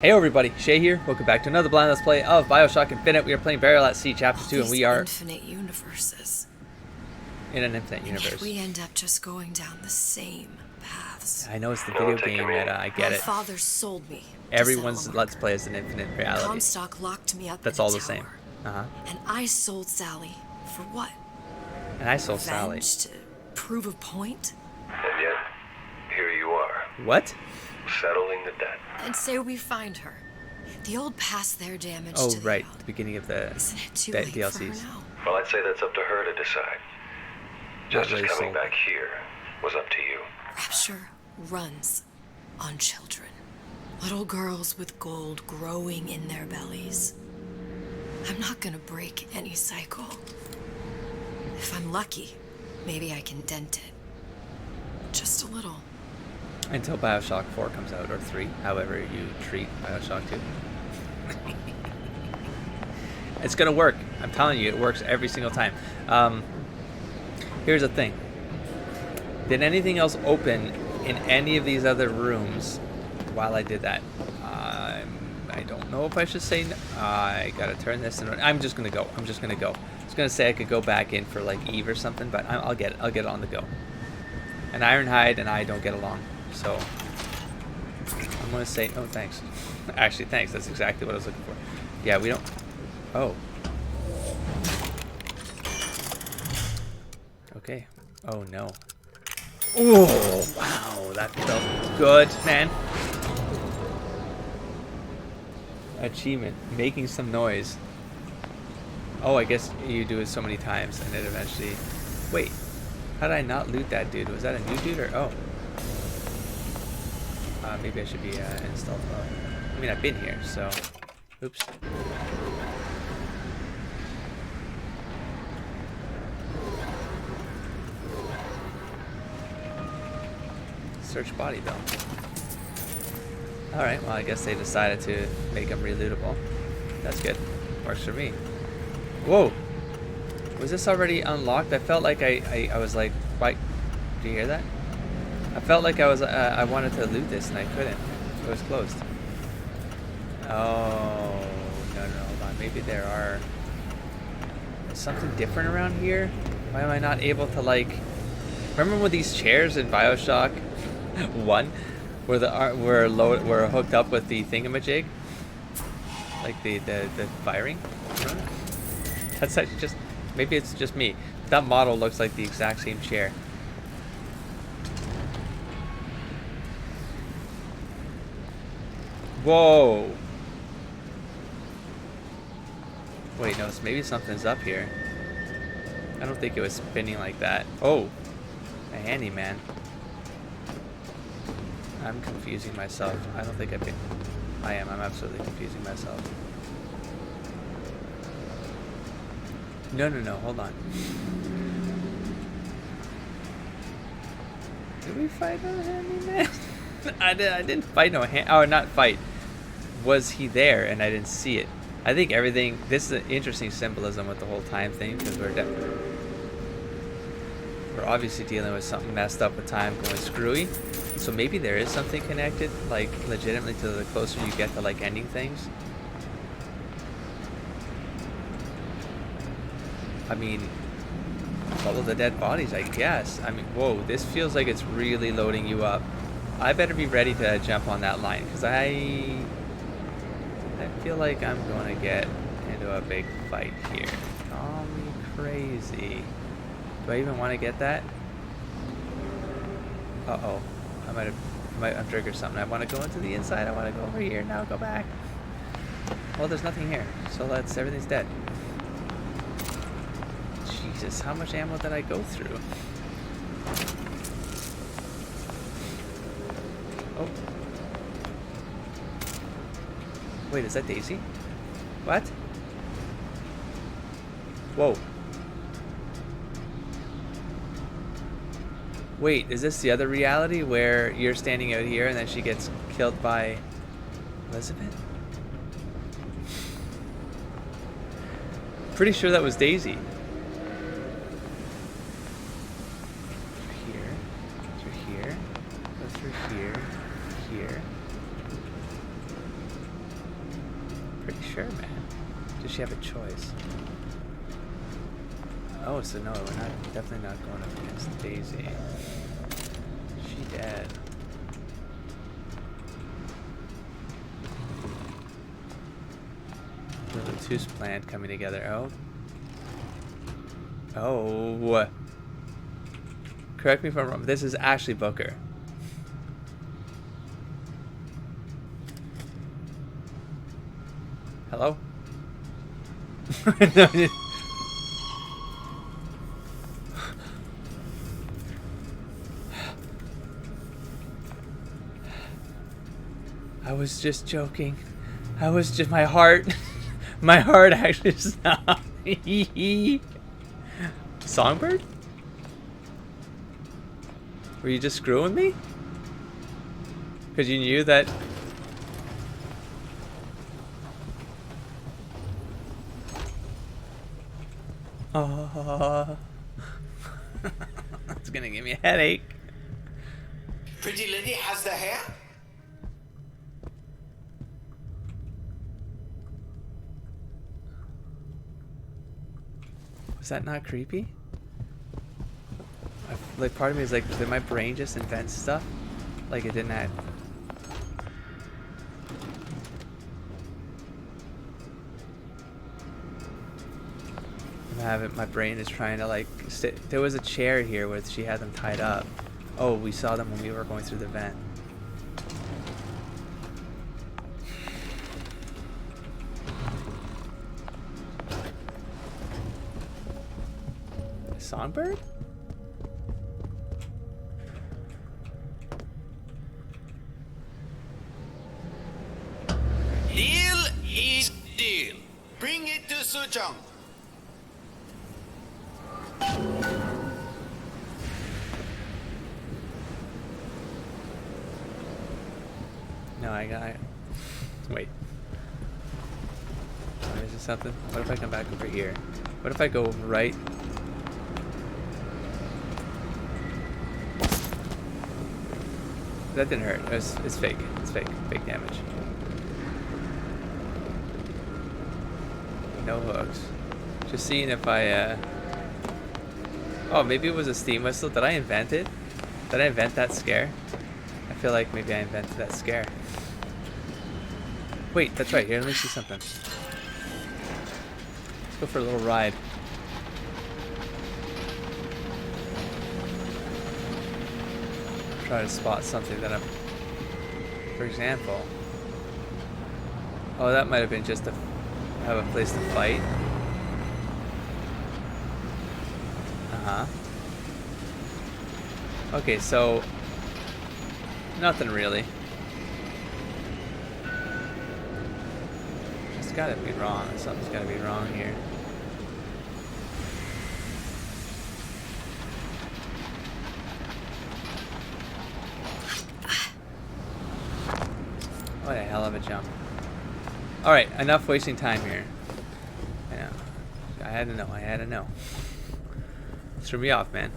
Hey everybody, Shay here. Welcome back to another blind let's play of BioShock Infinite. We are playing Burial at Sea Chapter 2, and we are infinite universes. in an infinite universe. We end up just going down the same paths. I know it's the video game meta, I get My it. father sold me. Everyone's let's play is an infinite reality. Comstock locked me up. That's in a all the tower. same. And I sold Sally for what? And I sold Sally. Revenge to prove a point? And yet, here you are. What? Settling the debt. And say we find her. The old past there damaged Oh, to the right. out. The beginning of the Isn't it too late DLCs. for her now? Well, I'd say that's up to her to decide. Justice really coming sold back here was up to you. Rapture runs on children. Little girls with gold growing in their bellies. I'm not gonna break any cycle. If I'm lucky, maybe I can dent it. Just a little. Until BioShock 4 comes out, or 3, however you treat BioShock 2. It's gonna work. I'm telling you, it works every single time. Here's the thing. Did anything else open in any of these other rooms while I did that? I don't know if I should say no. I gotta turn this in. I'm just gonna go. I was gonna say I could go back in for like Eve or something, but I'll get it on the go. And Ironhide and I don't get along, so I'm gonna say oh thanks. Actually, thanks. That's exactly what I was looking for. Yeah, we don't. Oh. Okay. Oh no. Oh wow, that felt good, man. Achievement, making some noise. Oh, I guess you do it so many times and it eventually... Wait, how did I not loot that dude? Was that a new dude or... Oh. Maybe I should be in stealth mode. I mean, I've been here, so... Oops. Search body though. Alright, well I guess they decided to make them relootable. That's good. Works for me. Whoa! Was this already unlocked? I felt like I was like, why? Do you hear that? I felt like I wanted to loot this and I couldn't. It was closed. Oh, no, hold on. Maybe there are... Is something different around here? Why am I not able to like... Remember with these chairs in BioShock 1? Were hooked up with the thingamajig, like the firing. That's actually just maybe it's just me. That model looks like the exact same chair. Whoa! Wait, no, maybe something's up here. I don't think it was spinning like that. Oh, a handyman. I'm confusing myself. I don't think I am. I'm absolutely confusing myself. No. Hold on. Did we fight a handyman? I didn't fight no hand. Oh, not fight. Was he there and I didn't see it? I think everything. This is an interesting symbolism with the whole time thing because we're obviously dealing with something messed up with time going screwy. So maybe there is something connected, like legitimately, to the closer you get to like ending things. I mean, follow the dead bodies, I guess. I mean, whoa, this feels like it's really loading you up. I better be ready to jump on that line because I feel like I'm going to get into a big fight here. Call me crazy. Do I even want to get that? Uh-oh. I might have triggered something. I want to go into the inside. I want to go over here. Now go back. Well, there's nothing here. So everything's dead. Jesus, how much ammo did I go through? Oh. Wait, is that Daisy? What? Whoa. Wait, is this the other reality where you're standing out here and then she gets killed by Elizabeth? Pretty sure that was Daisy. Through here, go through here, here. Pretty sure, man. Does she have a choice? Oh, so no, we're not definitely not going up against Daisy. She dead. The two's plant coming together. Oh. Oh. Correct me if I'm wrong. This is Ashley Booker. Hello? No, I was just joking. I was just my heart. My heart actually stopped. Songbird? Were you just screwing me? Because you knew that. Oh, it's gonna give me a headache. Pretty lady has the hair? Was that not creepy? Like, part of me is like, did my brain just invent stuff? Like, it didn't have. My brain is trying to like there was a chair here where she had them tied up. Oh, we saw them when we were going through the vent. A songbird? Deal is deal. Bring it to Suchong. No, I got it. Wait. Is this something? What if I come back over here? What if I go right? That didn't hurt. It's fake. It's fake. Fake damage. No hooks. Just seeing if I, Oh, maybe it was a steam whistle. Did I invent it? Did I invent that scare? I feel like maybe I invented that scare. Wait, that's right. Here, let me see something. Let's go for a little ride. Try to spot something that I'm... For example... Oh, that might have been just to have a place to fight. Uh-huh. Okay, so... Nothing really. It's gotta be wrong. Something's gotta be wrong here. What a hell of a jump. Alright, enough wasting time here. I know. I had to know. I had to know. Threw me off, man.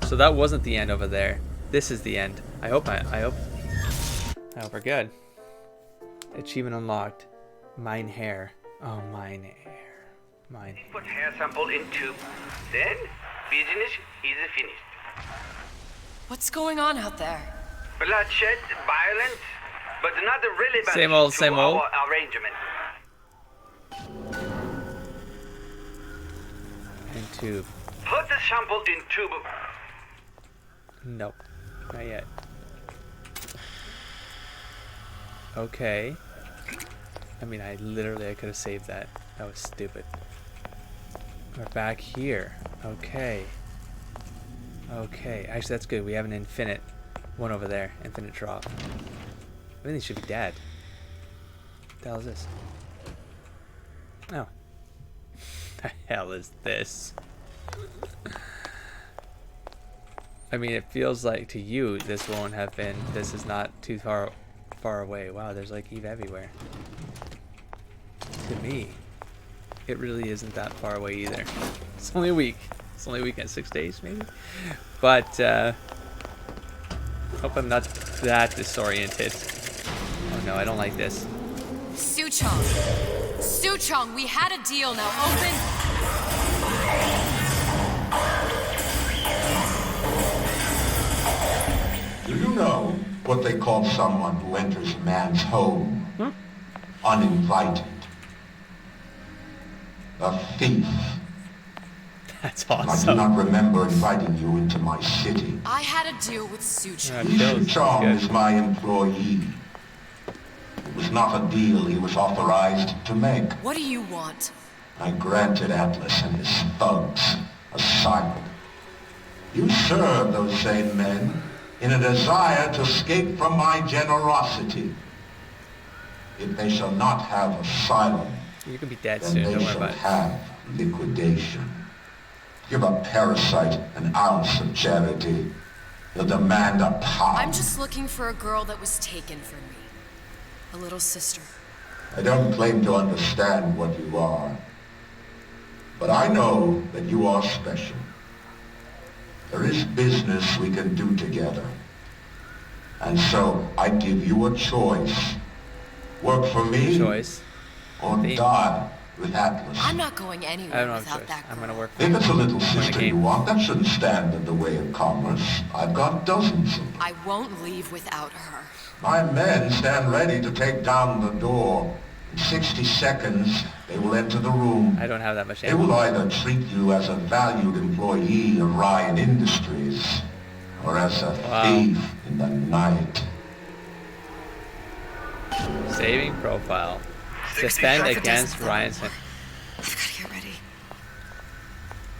So that wasn't the end over there. This is the end. I hope we're good. Achievement unlocked. Mine hair. Oh, mine hair. Mine. Put hair sample in tube. Then business is finished. What's going on out there? Bloodshed, violence, but not relevant Same old, to same old. our arrangement. And tube. Put the sample in tube. Nope. Not yet. Okay. I mean, I could have saved that. That was stupid. We're back here. Okay. Okay. Actually, that's good. We have an infinite one over there. Infinite drop. Everything should be dead. What the hell is this? Oh. The hell is this? I mean, it feels like to you this won't have been. This is not too far away. Wow, there's like Eve everywhere. To me, it really isn't that far away either. It's only a week. It's only a week and 6 days maybe. But hope I'm not that disoriented. Oh no, I don't like this. Suchong. Suchong, we had a deal. Now open. Do you know what they call someone who enters a man's home uninvited? A thief. That's I do awesome. not remember inviting you into my city. I had a deal with Suchong. Feels Chong good. is my employee. It was not a deal he was authorized to make. What do you want? I granted Atlas and his thugs asylum. You serve those same men in a desire to escape from my generosity. If they shall not have asylum, You can be dead then soon. they Don't worry shall about it. have liquidation. Give a parasite an ounce of charity. They'll demand a pound. I'm just looking for a girl that was taken from me. A little sister. I don't claim to understand what you are, but I know that you are special. There is business we can do together. And so I give you a choice. Work for me Choice. or Me. die with Atlas. I'm not going I anywhere don't have a without choice. that girl. I'm gonna work. If it's a little Win a sister game. you want, that shouldn't stand in the way of commerce. I've got dozens of them. I won't leave without her. My men stand ready to take down the door. In 60 seconds, they will enter the room. I don't have that much They will ammo. either treat you as a valued employee of Ryan Industries, or as a thief in the night. Saving profile. 60 Suspend seconds. against Ryan's. I've got to get ready.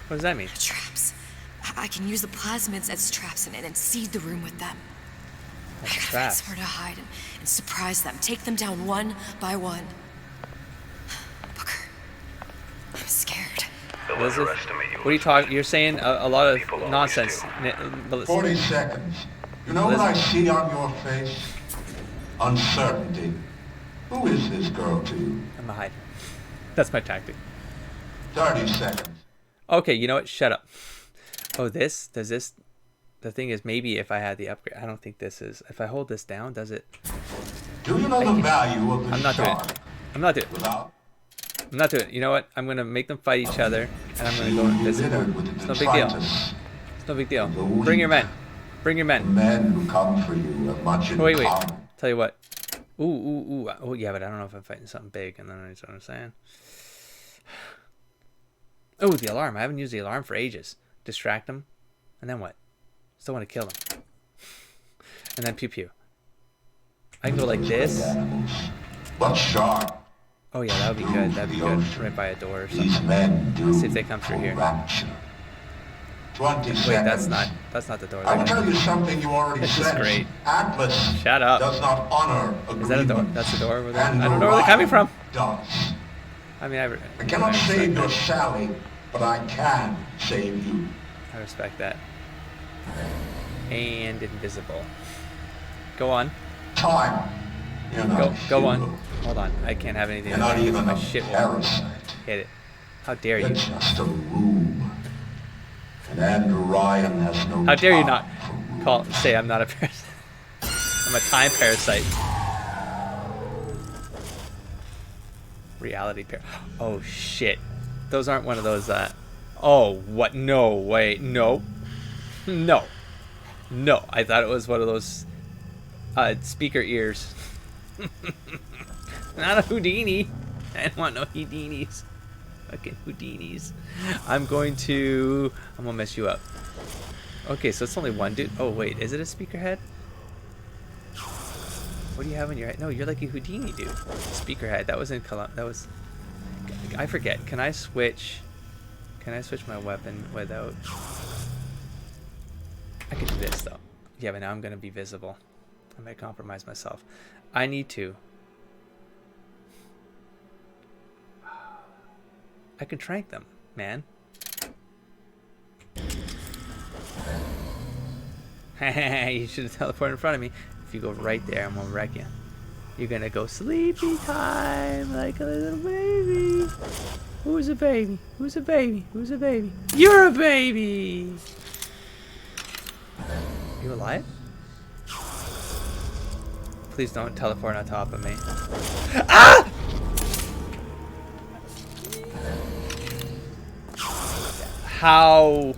What does that mean? Traps. I can use the plasmids as traps and seed the room with them. I That's gotta traps. find somewhere to hide and surprise them. Take them down one by one. Booker, I'm scared. They'll What is it? underestimate you. What are you talking? You're saying a lot of People always nonsense. do. But listen, 40 seconds. You know what I see on your face? Uncertainty. Who is this girl to you? I'm gonna hide. That's my tactic. 30 seconds. Okay, you know what? Shut up. Oh, this? Does this? The thing is, maybe if I had the upgrade, I don't think this is. If I hold this down, does it? Do you know the value of the I'm not doing shark? it. I'm not doing it. Without I'm not doing it. You know what? I'm gonna make them fight each other, and I'm gonna go invisible. It's no big deal. It's no big deal. Bring your men. Bring your men. Men who come for you have much in Wait. common. Tell you what. Ooh. Oh yeah, but I don't know if I'm fighting something big, and then you know what I'm saying. Oh, the alarm. I haven't used the alarm for ages. Distract them, and then what? Still want to kill them. And then pew pew. I can go like this. Animals. But shark. Oh yeah, that would be good. That'd be good. Right by a door or These something. men do Let's see if they come through for here. rapture. 20 Wait, seconds. that's not the door. I will tell you something you already This is said. great. Atlas Shut up. does not honor agreements. Is that a door? That's the door over there? And I don't know where they're coming from. Does. I mean, I cannot save your Sally, but I can save you. I respect that. And invisible. Go on. Time. You're not Go on. human. Hold on. I can't have anything. You're not even My a shit will parasite. hit it. How dare You're you? just a room. And Andrew Ryan has no How dare you time not for say I'm not a parasite? I'm a time parasite. Reality Oh shit. Those aren't one of those oh what? No way. No. I thought it was one of those speaker ears. Not a Houdini. I don't want no Houdinis. Fucking Houdinis. I'm gonna mess you up. Okay, so it's only one dude. Oh wait, is it a speaker head? What do you have in your head? No, you're like a Houdini dude. Speaker head. That was in that was. I forget. Can I switch my weapon without? I can do this though. Yeah, but now I'm gonna be visible. I might compromise myself. I need to. I can trank them, man. You should have teleported in front of me. If you go right there, I'm gonna wreck you. You're gonna go sleepy time like a little baby. Who's a baby? Who's a baby? Who's a baby? You're a baby! You alive? Please don't teleport on top of me. Ah! How?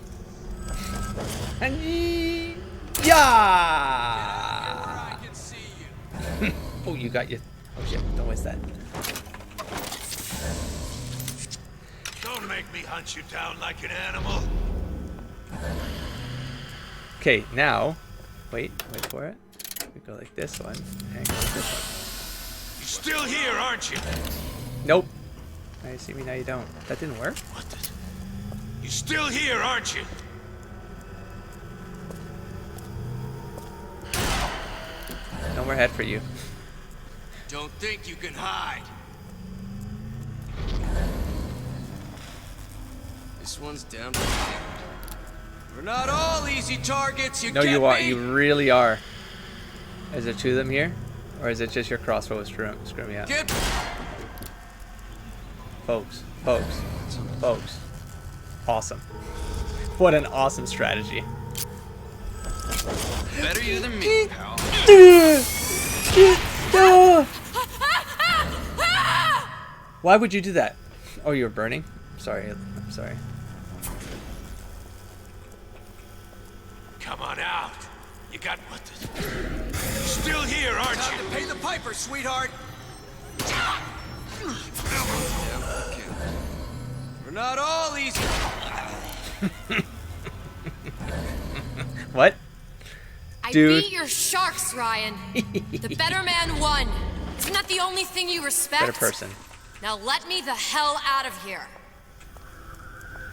Yeah! Oh, you got your... Oh shit, don't waste that. Don't make me hunt you down like an animal. Okay, now... Wait for it. We go like this one, and go like this one. You're still here, aren't you? Nope. Now you see me, now you don't. That didn't work? What the... You're still here, aren't you? No more head for you. Don't think you can hide. This one's down. We're not all easy targets, you No, get you are. me? You really are. Is there two of them here? Or is it just your crossbow screwing me up? Get... Folks. Awesome. What an awesome strategy. Better you than me, pal. Why would you do that? Oh, you were burning? Sorry. I'm sorry. Come on out. You got what the... You're still here, aren't you? Time to pay the piper, sweetheart. We're not all easy. What? I Dude. beat your sharks, Ryan. The better man won. Isn't that the only thing you respect? Better person. Now let me the hell out of here.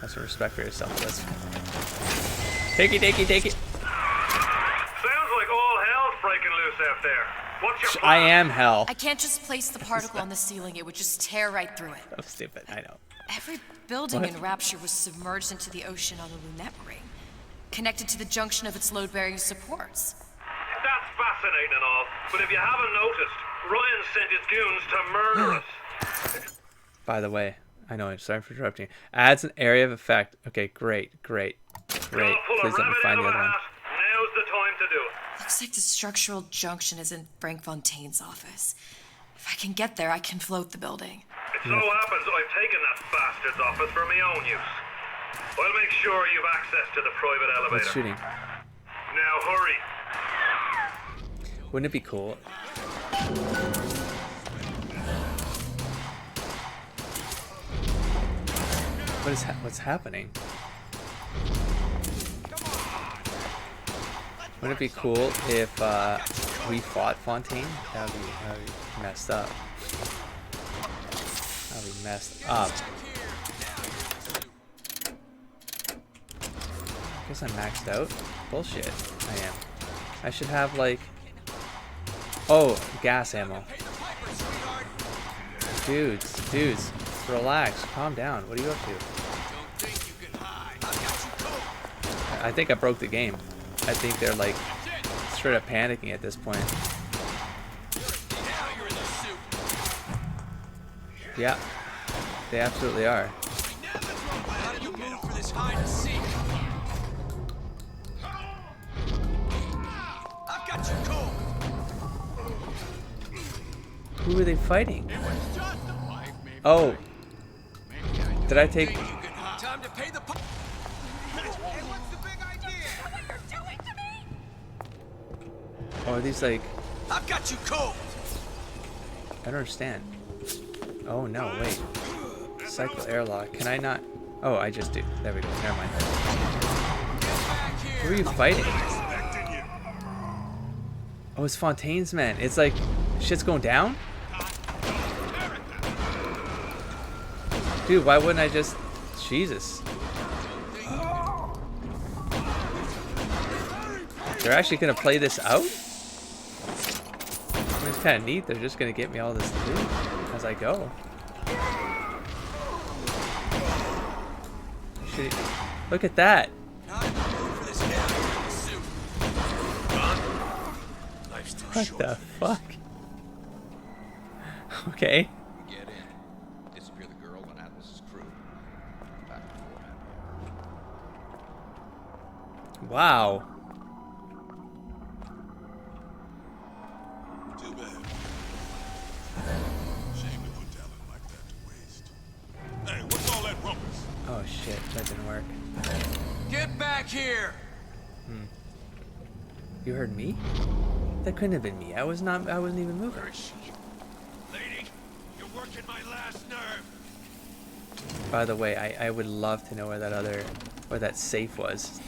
Have some respect for yourself. Let's... Take it. Sounds like all hell's breaking loose out there. What's your I plan? am hell. I can't just place the particle on the ceiling. It would just tear right through it. So stupid. I know. Every building What? in Rapture was submerged into the ocean on the Lunette ring, connected to the junction of its load-bearing supports. That's fascinating and all, but if you haven't noticed, Ryan sent his goons to murder us. By the way, I know. I'm sorry for interrupting. Adds an area of effect. Okay, great. Gotta pull a Please let me rabbit find out the of a other one. hat. Now's the time to do it. Looks like the structural junction is in Frank Fontaine's office. If I can get there, I can float the building. It so happens I've taken that bastard's office for my own use. I'll make sure you've access to the private elevator. What's shooting? Now hurry. Wouldn't it be cool? What's happening? Wouldn't it be cool if we fought Fontaine? That would be messed up. That would be messed up. I guess I'm maxed out. Bullshit. I am. I should have like... Oh, gas ammo. Dudes, relax, calm down. What are you up to? I think I broke the game. I think they're like straight up panicking at this point. Yeah, they absolutely are. How do you move for this hide and seek? I've got you cold. Who are they fighting? Oh, did I take... Time to pay the piper. Oh, are these like... I've got you cold. I don't understand. Oh no, wait. Cycle airlock. Can I not... Oh, I just do. There we go. Never mind. Who are you fighting? Oh, it's Fontaine's men. It's like... Shit's going down? Dude, why wouldn't I just... Jesus. They're actually gonna play this out? It's kind of neat. They're just gonna get me all this loot as I go. Look at that. What the fuck? Okay. Get in. Disappear the girl and Atlas's crew. Back before happy hour. Wow. Too bad. here! You heard me? That couldn't have been me. I wasn't even moving. Where is she? Lady, you're working my last nerve. By the way, I would love to know where that safe was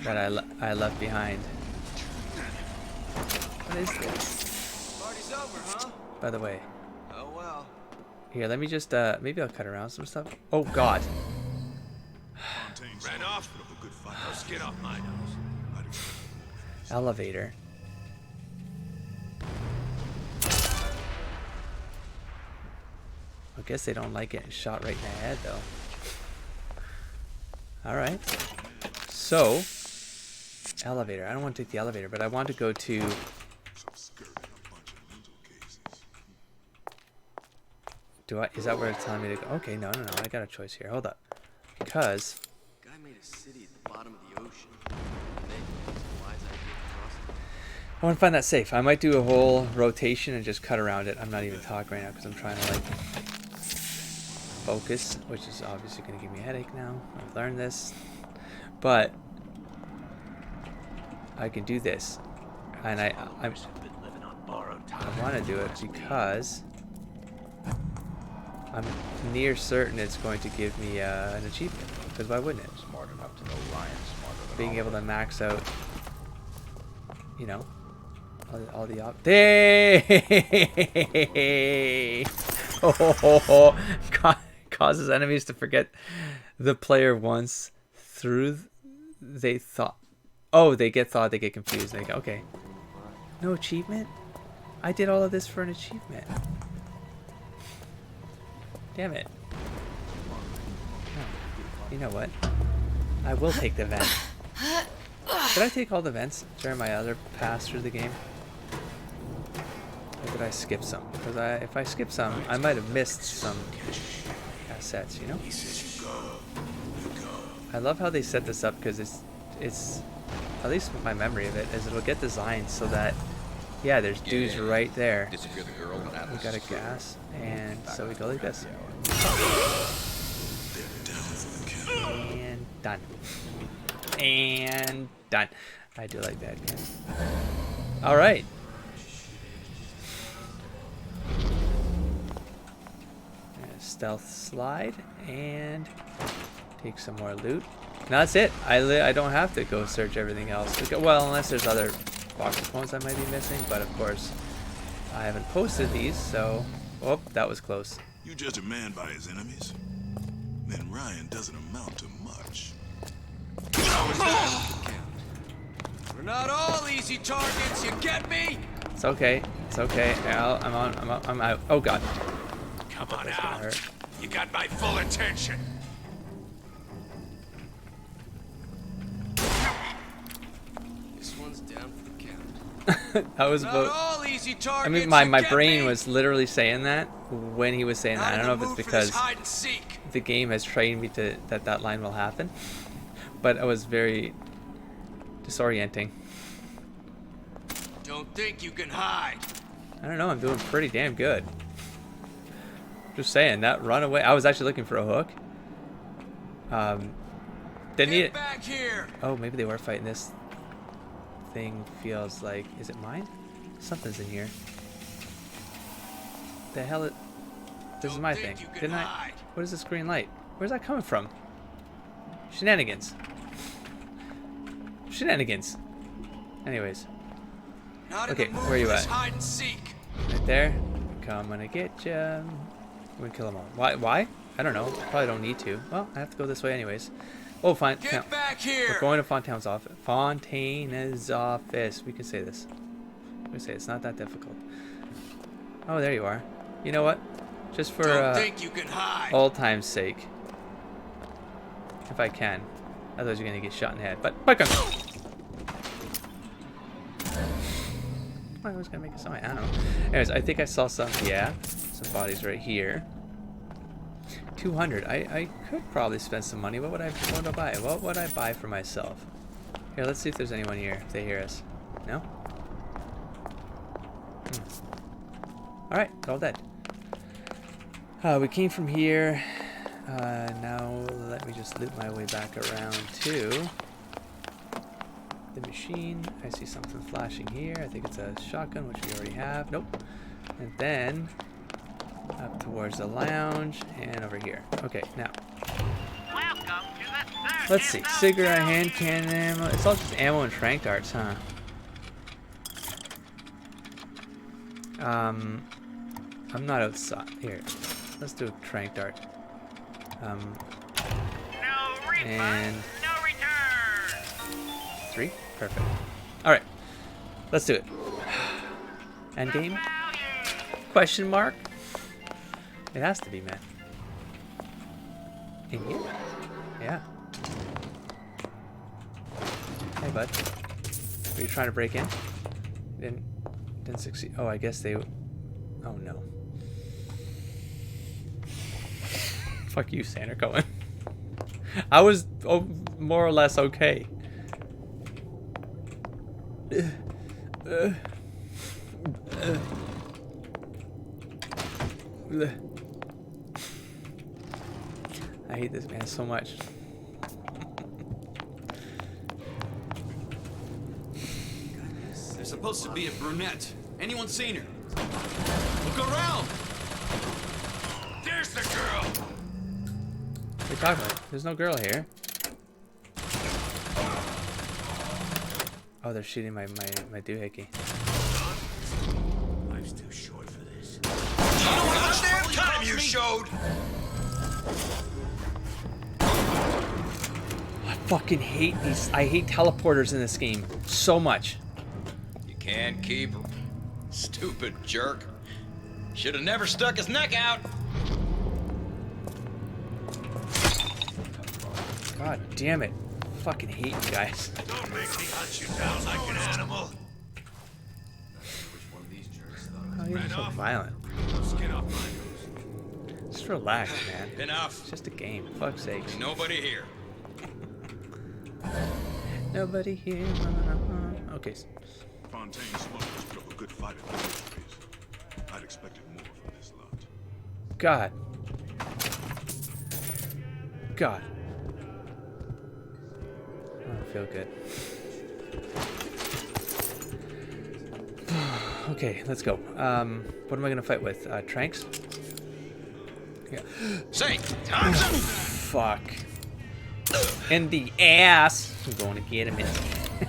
that I left behind. What is this? Party's over, huh? By the way, Oh well. here, let me just maybe I'll cut around some stuff. Oh God. Ran off? Now get off my nose. Elevator. I guess they don't like getting shot right in the head, though. Alright. So, elevator. I don't want to take the elevator, but I want to go to... Is that where it's telling me to go? Okay, no. I got a choice here. Hold up. Because... Guy made a city at the bottom of the ocean. Why is that across it? I want to find that safe. I might do a whole rotation and just cut around it. I'm not even talking right now because I'm trying to like focus, which is obviously going to give me a headache now. I've learned this. But I can do this. And I want to do it because I'm near certain it's going to give me an achievement. Because why wouldn't it? Smart enough to know Ryan, smarter than Being all able of to us. max out, you know, all the op. Hey! Oh, causes enemies to forget the player once through. They thought. Oh, they get confused. They go, okay. No achievement? I did all of this for an achievement. Damn it. No. You know what? I will take the vent. Did I take all the vents during my other pass through the game? Or did I skip some? Because if I skip some, I might have missed some assets, you know? I love how they set this up because it's at least my memory of it is it'll get designed so that yeah, there's dudes right there. Disappear the girl and We Atlas. got a gas, and so we go like this. And done. And done. I do like that game. All right. Stealth slide and take some more loot. Now that's it. I don't have to go search everything else. Well, unless there's other box components I might be missing, but of course I haven't posted these, so oh, that was close. You judge a man by his enemies? Then Ryan doesn't amount to much. We're not all easy targets, you get me? It's okay. It's okay. I'm out. Oh God. Come on That's gonna out. hurt. You got my full attention. This one's down for the count. That was Not about. all easy targets, I mean, you my get brain me? was literally saying that when he was saying that. I don't know if it's because hide and seek. the game has trained me to that line will happen, but it was very disorienting. Don't think you can hide. I don't know. I'm doing pretty damn good. Just saying that run away. I was actually looking for a hook. Didn't need it. Get back here. Oh, maybe they were fighting this thing. Feels like, is it mine? Something's in here. The hell it? This is Don't my think thing. you can Didn't I? hide. What is this green light? Where's that coming from? Shenanigans. Shenanigans. Anyways, Not Okay, in the mood where you for this at? hide and seek. right there. Coming to get ya. We're gonna kill them all. Why? I don't know. Probably don't need to. Well, I have to go this way anyways. Oh, fine. Get back here. We're going to Fontaine's office. Fontaine's office. We can say this. We can say it's not that difficult. Oh, there you are. You know what? Just for Don't think you can hide. old time's sake, if I can. Otherwise, you're gonna get shot in the head. But I was gonna make a sign. I don't know. Anyways, I think I saw some. Yeah, some bodies right here. 200. I could probably spend some money. What would I buy? What would I buy for myself? Here, let's see if there's anyone here. If they hear us. No. All right, they're all dead. We came from here. Now let me just loop my way back around to the machine. I see something flashing here. I think it's a shotgun, which we already have. Nope. And then up towards the lounge and over here. Okay, now let's see. Cigarette, hand cannon ammo. It's all just ammo and trank darts, huh? I'm not outside. Here, let's do a trank dart. And 3, perfect. All right, let's do it. End game? Question mark? It has to be, man. In here? Yeah. Hey, bud. Were you trying to break in? Didn't succeed. Oh, I guess they. Oh no. Fuck you, Santa Cohen. I was more or less okay. I hate this man so much. There's supposed to be a brunette. Anyone seen her? Look around! There's the girl! What are you talking about? There's no girl here. Oh, they're shooting my doohickey. Life's too short for this. You know how much damn time you showed? I fucking hate these. I hate teleporters in this game so much. You can't keep her. Stupid jerk. Should have never stuck his neck out. God damn it. Fucking hate you guys. Don't make me hunt you down like an animal. Oh, you're so violent. Skin off my nose. Just relax, man. Enough. It's just a game. Fuck's sakes. Nobody here. Nobody here. Okay. Fontaine Slaughter put up a good fight at the phase. I'd expected more from this lot. God. God. I don't feel good. Okay, let's go. What am I gonna fight with? Tranks? Yeah. Say, Thompson! Fuck. In the ass. I'm going to get him in the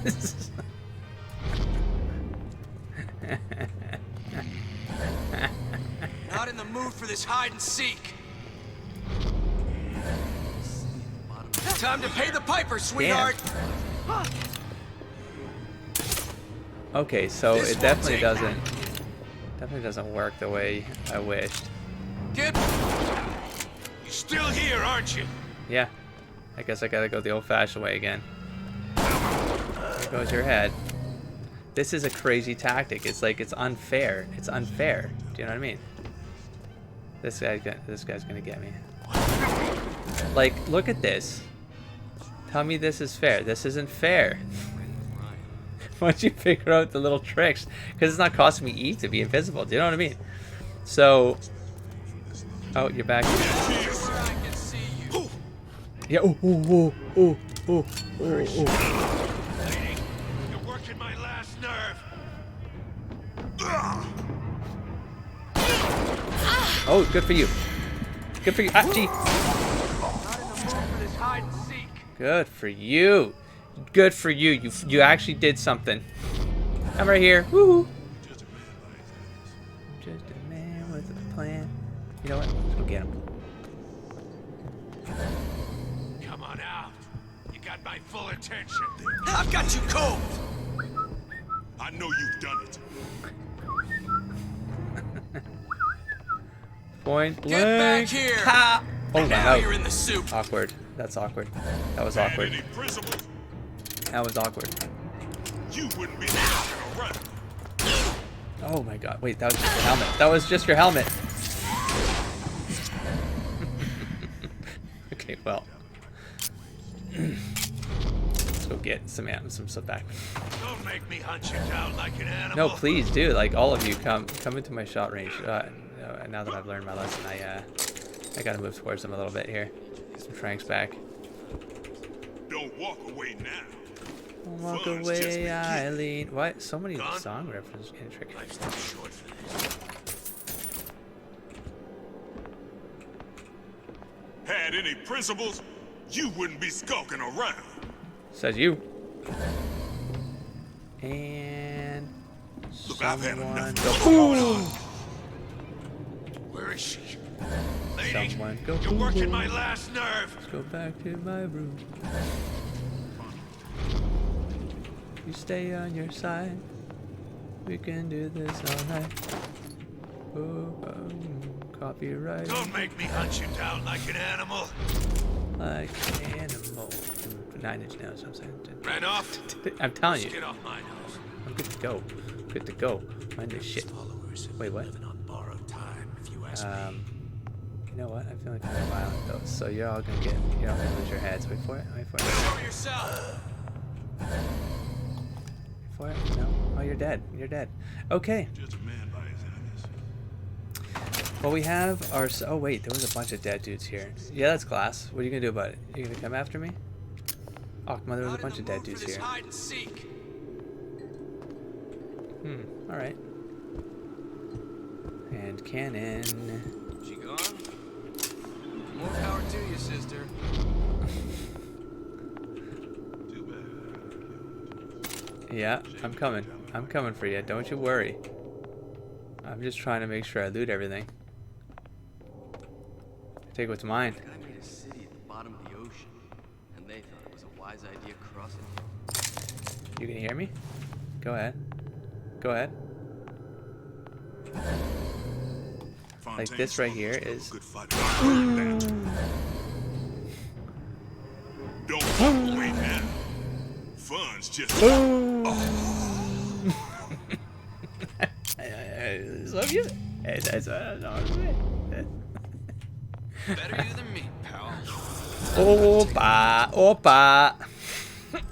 ass. Not in the mood for this hide and seek. Time to pay the piper, sweetheart. Okay, so This it definitely won't doesn't work the way I wished. Get. You're still here, aren't you? Yeah. I guess I gotta go the old-fashioned way again. There goes your head. This is a crazy tactic. It's like it's unfair. It's unfair. Do you know what I mean? This guy's gonna get me. Like, look at this. Tell me this is fair. This isn't fair. Once you figure out the little tricks, because it's not costing me E to be invisible. Do you know what I mean? So, oh, you're back. Yeah. Oh, oh, oh, oh, oh, oh. Lady, you're working my last nerve. Oh, good for you. Good for you. Ah, gee. Good for you. Good for you. You actually did something. I'm right here. Woohoo. Just a man with a plan. You know what? Let's go get him. Come on out. You got my full attention. I've got you cold. I know you've done it. Point blank. Get back here. Ha! Oh, Now no. you're in the soup. Awkward. That's awkward. That was Had awkward. any principles, That was awkward. you wouldn't be left in a run. Oh my god. Wait, that was just your helmet. That was just your helmet. Okay, well. Let's go get some stuff back. Don't make me hunt you down like an animal. No, please do. Like, all of you come into my shot range. Now that I've learned my lesson, I gotta move towards him a little bit here. Get some tranks back. Don't walk away now. Don't walk Fun's just away, beginning. Eileen. What? So many Gone? song references getting tricky. Life's too short for this. Had any principles, you wouldn't be skulking around. Says you. And Look, I've had someone enough. go. Hold on. Where is she? Lady, Someone go. you're working my last nerve. Let's go back to my room. You stay on your side. We can do this all night. Oh, copyright. Don't make me hunt you down like an animal. Like an animal. 9 Inch Nails, I'm saying. Ran off? I'm telling you. Get off my nose. I'm good to go. Good to go. Mind this shit. Followers Wait, what? living on borrowed time, if you ask me. You know what? I feel like kind of violent though. So you're all gonna lose your heads. Wait for it. Wait for it. Cover yourself. Wait for it. No. Oh, you're dead. You're dead. Okay. Just a man by his enemies. Well, we have our. Oh wait, there was a bunch of dead dudes here. Yeah, that's glass. What are you gonna do about it? You gonna come after me? Oh, come on. There was a bunch of dead dudes here. Hide and seek. All right. And cannon. She gone? More power to you, sister. Too bad. Yeah, I'm coming. I'm coming for you. Don't you worry. I'm just trying to make sure I loot everything. Take what's mine. Guy made a city at the bottom of the ocean, and they thought it was a wise idea crossing it. You can hear me? Go ahead. Go ahead. Like this right here is. Don't walk away now. Fun's just. Love you. Hey, that's Better you than me, pal. Opa, opa,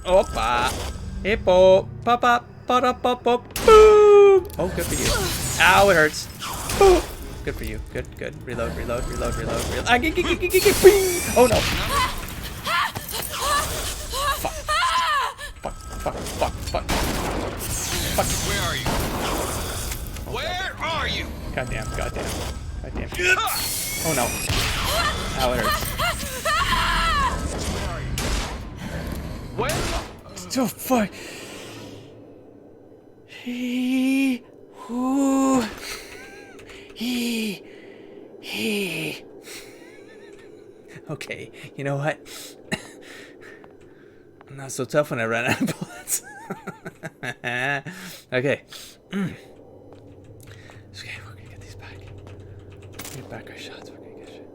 opa, hippo, papa, para, papa, boom. Oh, good for you. Ow, it hurts. Boom. Good for you. Good, good. Reload, reload, reload, reload, reload. Ah, bing. Oh no. Fuck. Fuck, fuck, fuck, fuck. Fuck. Where are you? Where are you? Goddamn, goddamn, goddamn. Oh no. Ow, it hurts. Where? So fuck. He. Who. He. Okay, you know what? I'm not so tough when I run out of bullets. Okay. Okay, we're gonna get these back. Get back our shots. We're gonna get shit.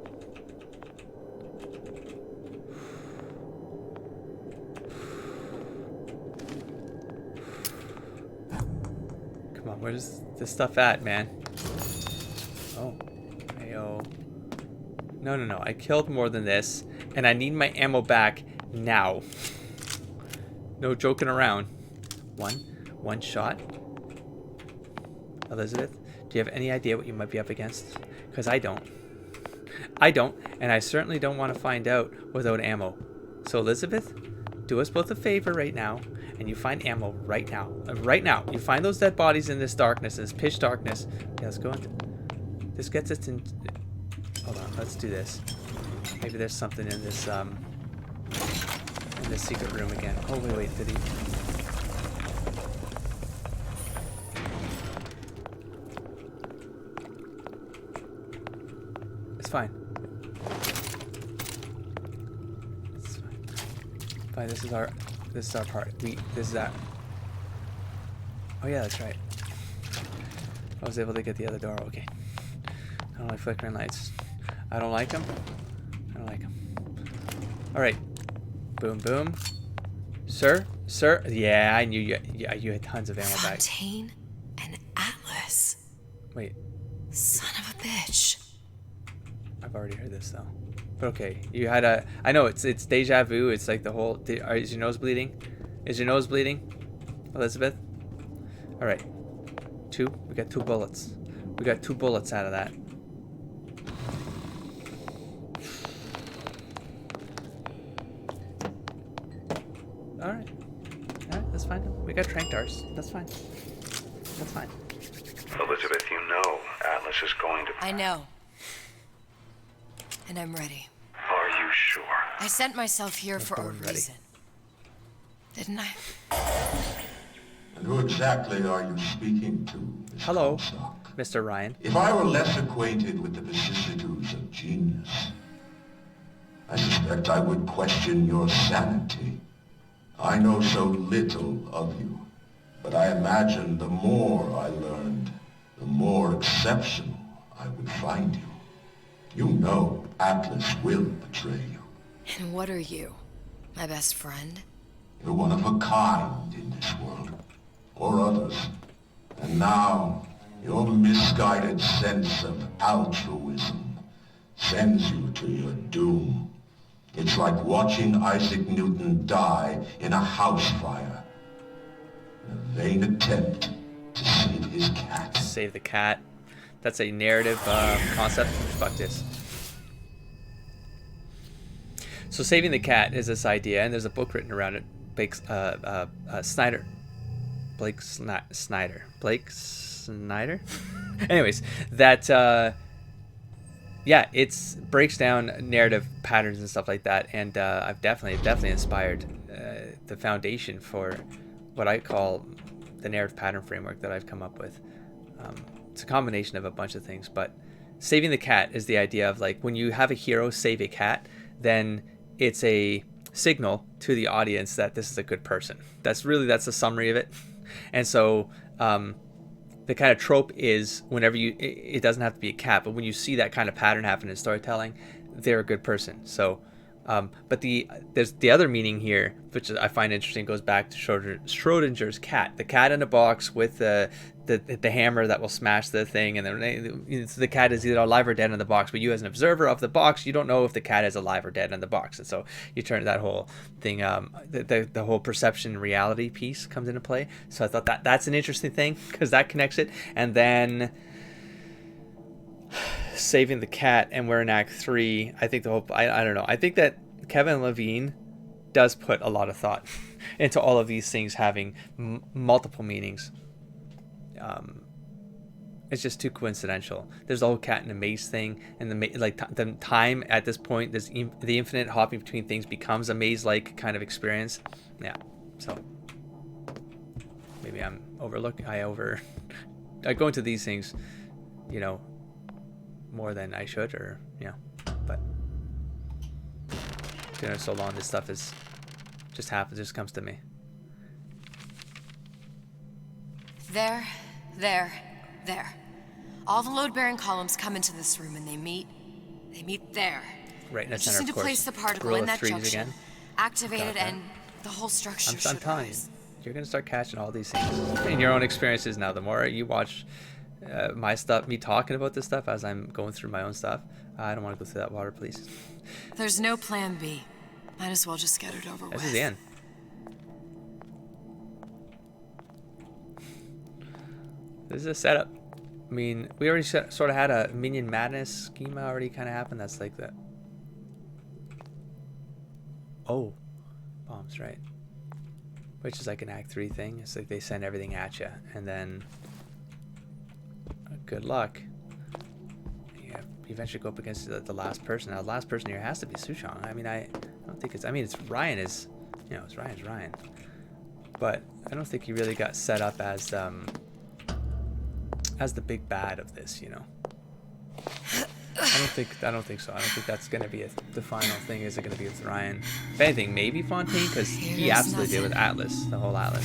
Come on, where's this stuff at, man? Oh. Ayo. No, no, no. I killed more than this, and I need my ammo back now. No joking around. One shot. Elizabeth, do you have any idea what you might be up against? Because I don't. I don't, and I certainly don't want to find out without ammo. So Elizabeth, do us both a favor right now, and you find ammo right now. Right now. You find those dead bodies in this darkness, this pitch darkness. Okay, let's go into... This gets us in... Hold on, let's do this. Maybe there's something in this, in this secret room again. Oh, wait, did he... It's fine. It's fine. Fine, this is our part. This is that. Oh yeah, that's right. I was able to get the other door. Okay. I don't like flickering lights. I don't like them. I don't like them. All right. Boom, boom. Sir? Yeah, I knew you. Yeah, you had tons of ammo back. Fontaine and Atlas. Wait, Son of a bitch. I've already heard this though. But okay, you had a. I know it's deja vu. It's like the whole. Is your nose bleeding? Is your nose bleeding, Elizabeth? All right. 2. We got 2 bullets. We got 2 bullets out of that. All right, that's fine. We got trank darts. That's fine. That's fine. Elizabeth, you know Atlas is going to... I know. And I'm ready. Are you sure? I sent myself here for a born ready. reason. Didn't I? And who exactly are you speaking to, Miss Hello, Comstock? Mr. Ryan. If I were less acquainted with the vicissitudes of genius, I suspect I would question your sanity. I know so little of you, but I imagine the more I learned, the more exceptional I would find you. You know Atlas will betray you. And what are you? My best friend? You're one of a kind in this world, or others. And now, your misguided sense of altruism sends you to your doom. It's like watching Isaac Newton die in a house fire, in a vain attempt to save his cat. Save the cat. That's a narrative concept. Fuck this. So saving the cat is this idea, and there's a book written around it. Blake Snyder. Anyways, that yeah, it's breaks down narrative patterns and stuff like that, and I've definitely inspired the foundation for what I call the narrative pattern framework that I've come up with. It's a combination of a bunch of things, but saving the cat is the idea of like when you have a hero save a cat, then it's a signal to the audience that this is a good person. That's the summary of it. And so the kind of trope is whenever it doesn't have to be a cat, but when you see that kind of pattern happen in storytelling, they're a good person. So but there's the other meaning here, which I find interesting, goes back to Schrodinger's cat, the cat in a box with the hammer that will smash the thing, and then the cat is either alive or dead in the box, but you as an observer of the box, you don't know if the cat is alive or dead in the box. And so you turn that whole thing, the whole perception reality piece comes into play. So I thought that's an interesting thing because that connects it. And then saving the cat, and we're in Act 3. I think the whole I don't know, I think that Kevin Levine does put a lot of thought into all of these things having multiple meanings. It's just too coincidental. There's the whole cat in a maze thing, and the time at this point, the infinite hopping between things becomes a maze-like kind of experience. Yeah, so maybe I'm overlooking. I go into these things, more than I should, or but so long this stuff is just happens, just comes to me. There. All the load-bearing columns come into this room and they meet there. Right in the You center, just need of to course. place the particle Row in of that threes junction, again. activate Got it, that. and the whole structure I'm should telling you, rise. you're gonna start catching all these things in your own experiences now. The more you watch my stuff, me talking about this stuff as I'm going through my own stuff, I don't want to go through that water, please. There's no plan B. Might as well just get it over with. This is the end. This is a setup. I mean, we already sort of had a Minion Madness schema already kind of happen. That's like that. Oh, bombs, right? Which is like an Act 3 thing. It's like they send everything at you, and then good luck. You eventually go up against the last person. Now, the last person here has to be Suchong. I mean, I don't think it's. I mean, it's Ryan is, it's Ryan. But I don't think he really got set up as the big bad of this, I don't think so. I don't think that's gonna be the final thing. Is it gonna be with Ryan? If anything, maybe Fontaine, because he absolutely did with Atlas, the whole Atlas.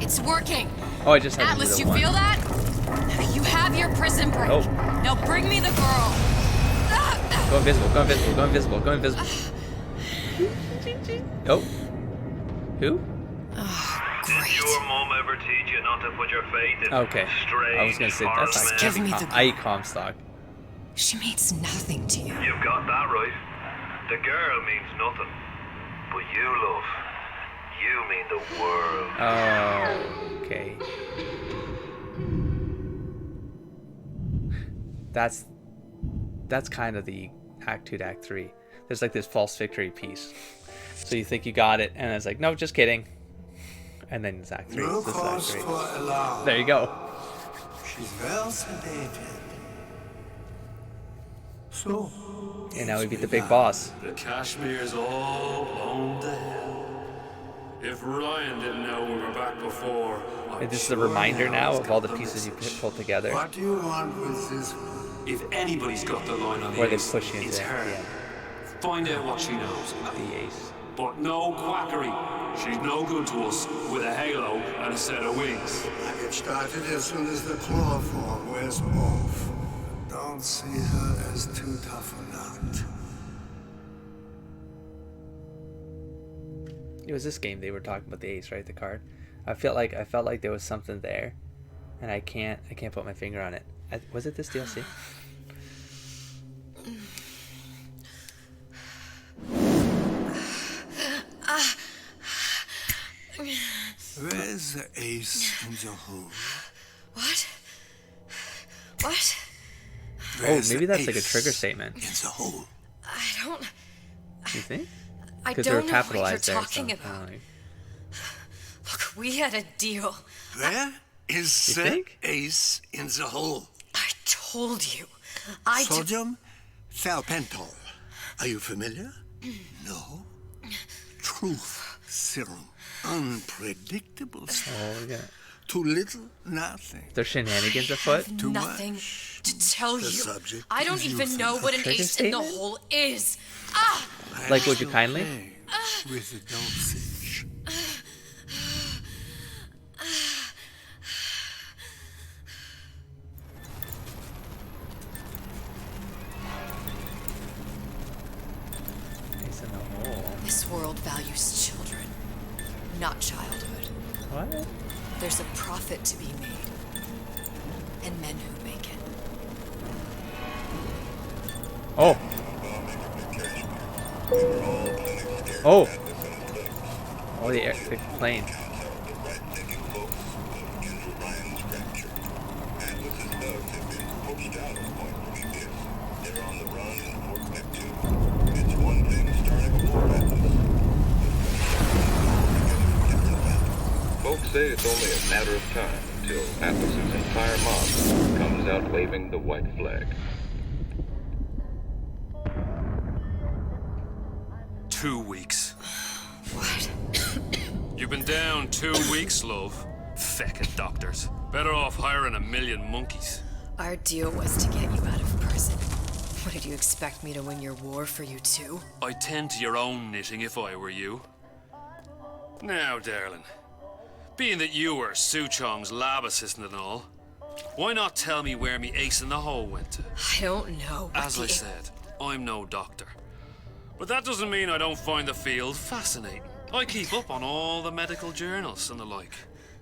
It's working. Oh, I just had Atlas, to do you the one. feel that? You have your prison break. Oh. Now bring me the girl. Go invisible. Oh. Who? Did your mom ever teach you not to put your faith in Okay. strange I was gonna say that's foreign like men? Give me the I eat Comstock. She means nothing to you. You've got that right. The girl means nothing. But you, love, you mean the world. Oh, okay. that's kind of the Act 2 to Act 3. There's like this false victory piece. So you think you got it, and it's like, no, just kidding. And then it's Act 3. No This is cause Act 3. for alarm. There you go. She's well sedated. So, And now we beat the big boss. The Kashmir's all blown to hell. If Ryan didn't know we were back before, And this is a reminder now of all the pieces you pulled together. what do you want with this one? if anybody's got the line on the Where they ace, push you it's into her. the end. Find out what she knows. The ace. But no quackery. She's no good to us with a halo and a set of wings. I get started as soon as the chloroform wears off. Don't see her as too tough a nut. It was this game they were talking about, the ace, right? The card. I felt like there was something there, and I can't put my finger on it. Was it this DLC? Where's the ace in the hole? What? What? Where's Maybe the that's like a ace trigger statement. in the hole? I don't. You think? I Because don't they're know what you're capitalized there. talking So, about. Look, we had a deal. Where is You the think? ace in the hole? I told you. I did. Sodium salpental. Are you familiar? No. Truth serum. Unpredictable stuff. Oh yeah. Too little, nothing. There's shenanigans afoot. Too Nothing much. to tell The you. subject I don't is even know euthanasia. what an Trigger ace in the statement? hole is. Ah! Like, would you Still kindly? playing with the dosage. Ace in the hole. This world values children, not childhood. What? There's a profit to be made, and men who make it. Oh. Oh. Oh, the plane. Folks say it's only a matter of time until Atlas's entire mob comes out waving the white flag. 2 weeks. What? You've been down 2 weeks, love. Feckin' doctors. Better off hiring a million monkeys. Our deal was to get you out of prison. What, did you expect me to win your war for you too? I'd tend to your own knitting if I were you. Now, darling, being that you were Su Chong's lab assistant and all, why not tell me where me ace in the hole went to? I don't know. What As I said, I'm no doctor. But that doesn't mean I don't find the field fascinating. I keep up on all the medical journals and the like.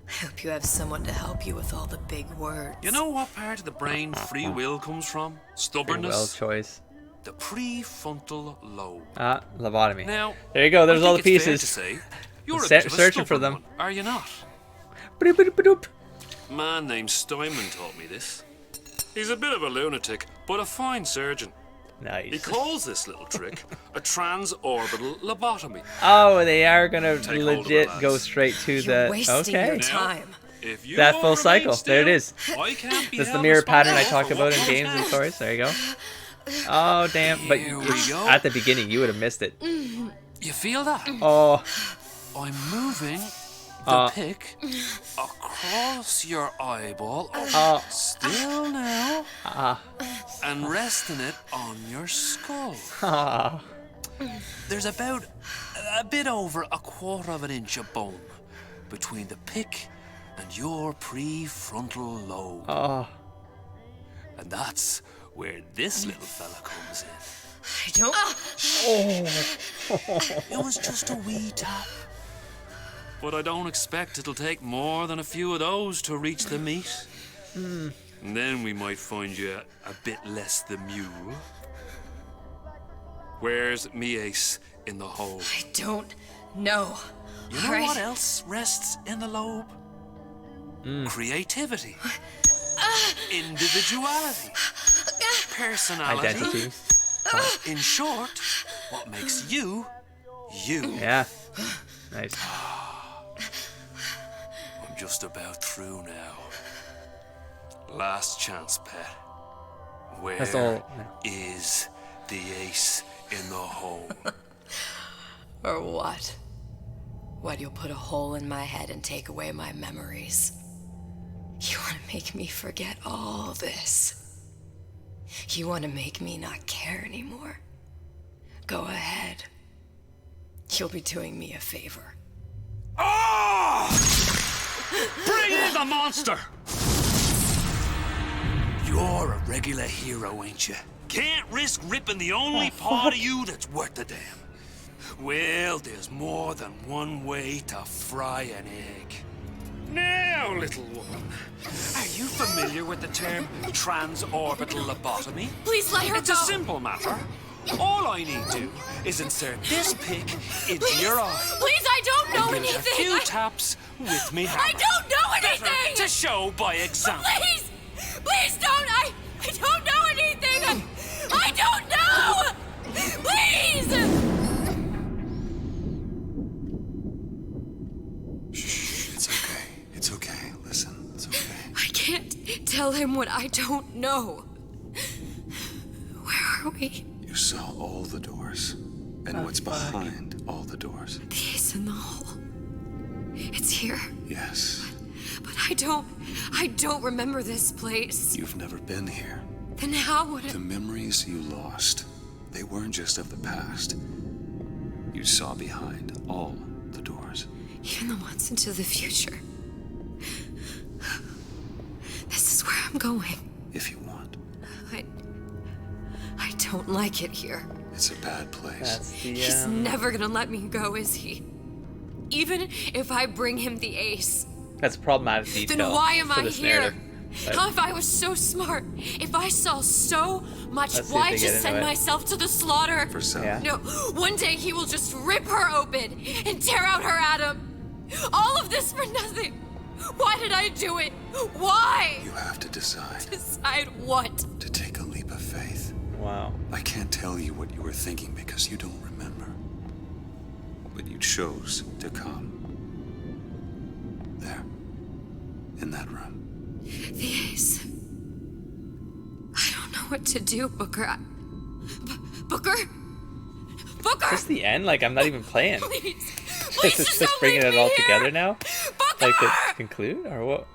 I hope you have someone to help you with all the big words. You know what part of the brain free will comes from? Well Stubbornness? choice. The prefrontal lobe. Ah, lobotomy. Now, There you go. There's I all the think it's fair pieces. to say, you're a Se- bit of a searching for stubborn them. one, are you not? Boop-a-doop-a-doop. A man named Steinman taught me this. He's a bit of a lunatic, but a fine surgeon. He Nice. calls this little trick a transorbital lobotomy. Oh, they are gonna Take hold of legit it, go lads. straight to You're the. wasting your Okay. time. If you That all full remain cycle. There it still, is. I can't be That's the held mirror pattern I responsible talk for about what in comes games and next. stories. There you go. Oh damn! But Here we go. at the beginning, you would have missed it. You feel that? Oh, I'm moving the pick across your eyeball. Still now. And resting it on your skull. There's about a bit over 1/4 inch of bone between the pick and your prefrontal lobe. And that's where this little fella comes in. I don't. It was just a wee tap. But I don't expect it'll take more than a few of those to reach the meat. And then we might find you a bit less the mule. Where's me ace in the hole? I don't know. You know All right. what else rests in the lobe? Creativity. Individuality. personality. Identity. In short, what makes you, you. Yeah. Nice. I'm just about through now. Last chance, pet. Where That's all. is the ace in the hole? Or what? What, you'll put a hole in my head and take away my memories? You want to make me forget all this? You want to make me not care anymore? Go ahead. You'll be doing me a favor. Ah! Bring in the monster! You're a regular hero, ain't you? Can't risk ripping the only part of you that's worth a damn. Well, there's more than one way to fry an egg. Now, little woman, are you familiar with the term transorbital lobotomy? Please let her It's go. a simple matter. All I need to do is insert this pick into your eye. Please, I don't know and give it anything. a few taps with me hammer. I don't know anything. Better to show by example. Please, please don't. I don't know anything. I don't know. Please. Shh, it's okay. It's okay. Listen, it's okay. I can't tell him what I don't know. Where are we? You saw all the doors. And what's behind all the doors? The ace in the hole. It's here. Yes. But I don't remember this place. You've never been here. Then how would The memories you lost, they weren't just of the past. You saw behind all the doors. Even the ones into the future. This is where I'm going. If you want. I don't like it here. It's a bad place. That's the, He's never gonna let me go, is he? Even if I bring him the ace. That's a problematic detail. Then why am for I this here? narrative. But How if I was so smart? If I saw so much, Let's see if why they get just into send it. myself to the slaughter? For some. Yeah. No, one day he will just rip her open and tear out her atom. All of this for nothing. Why did I do it? Why? You have to decide. Decide what? To take a leap of faith. Wow. I can't tell you what you were thinking because you don't remember. But you chose to come. There. In that room. The ace. I don't know what to do, Booker. Booker? Booker! Is this the end? Like, I'm not even playing. Please. Is this just bringing it all together now? Booker! Like, to conclude? Or what?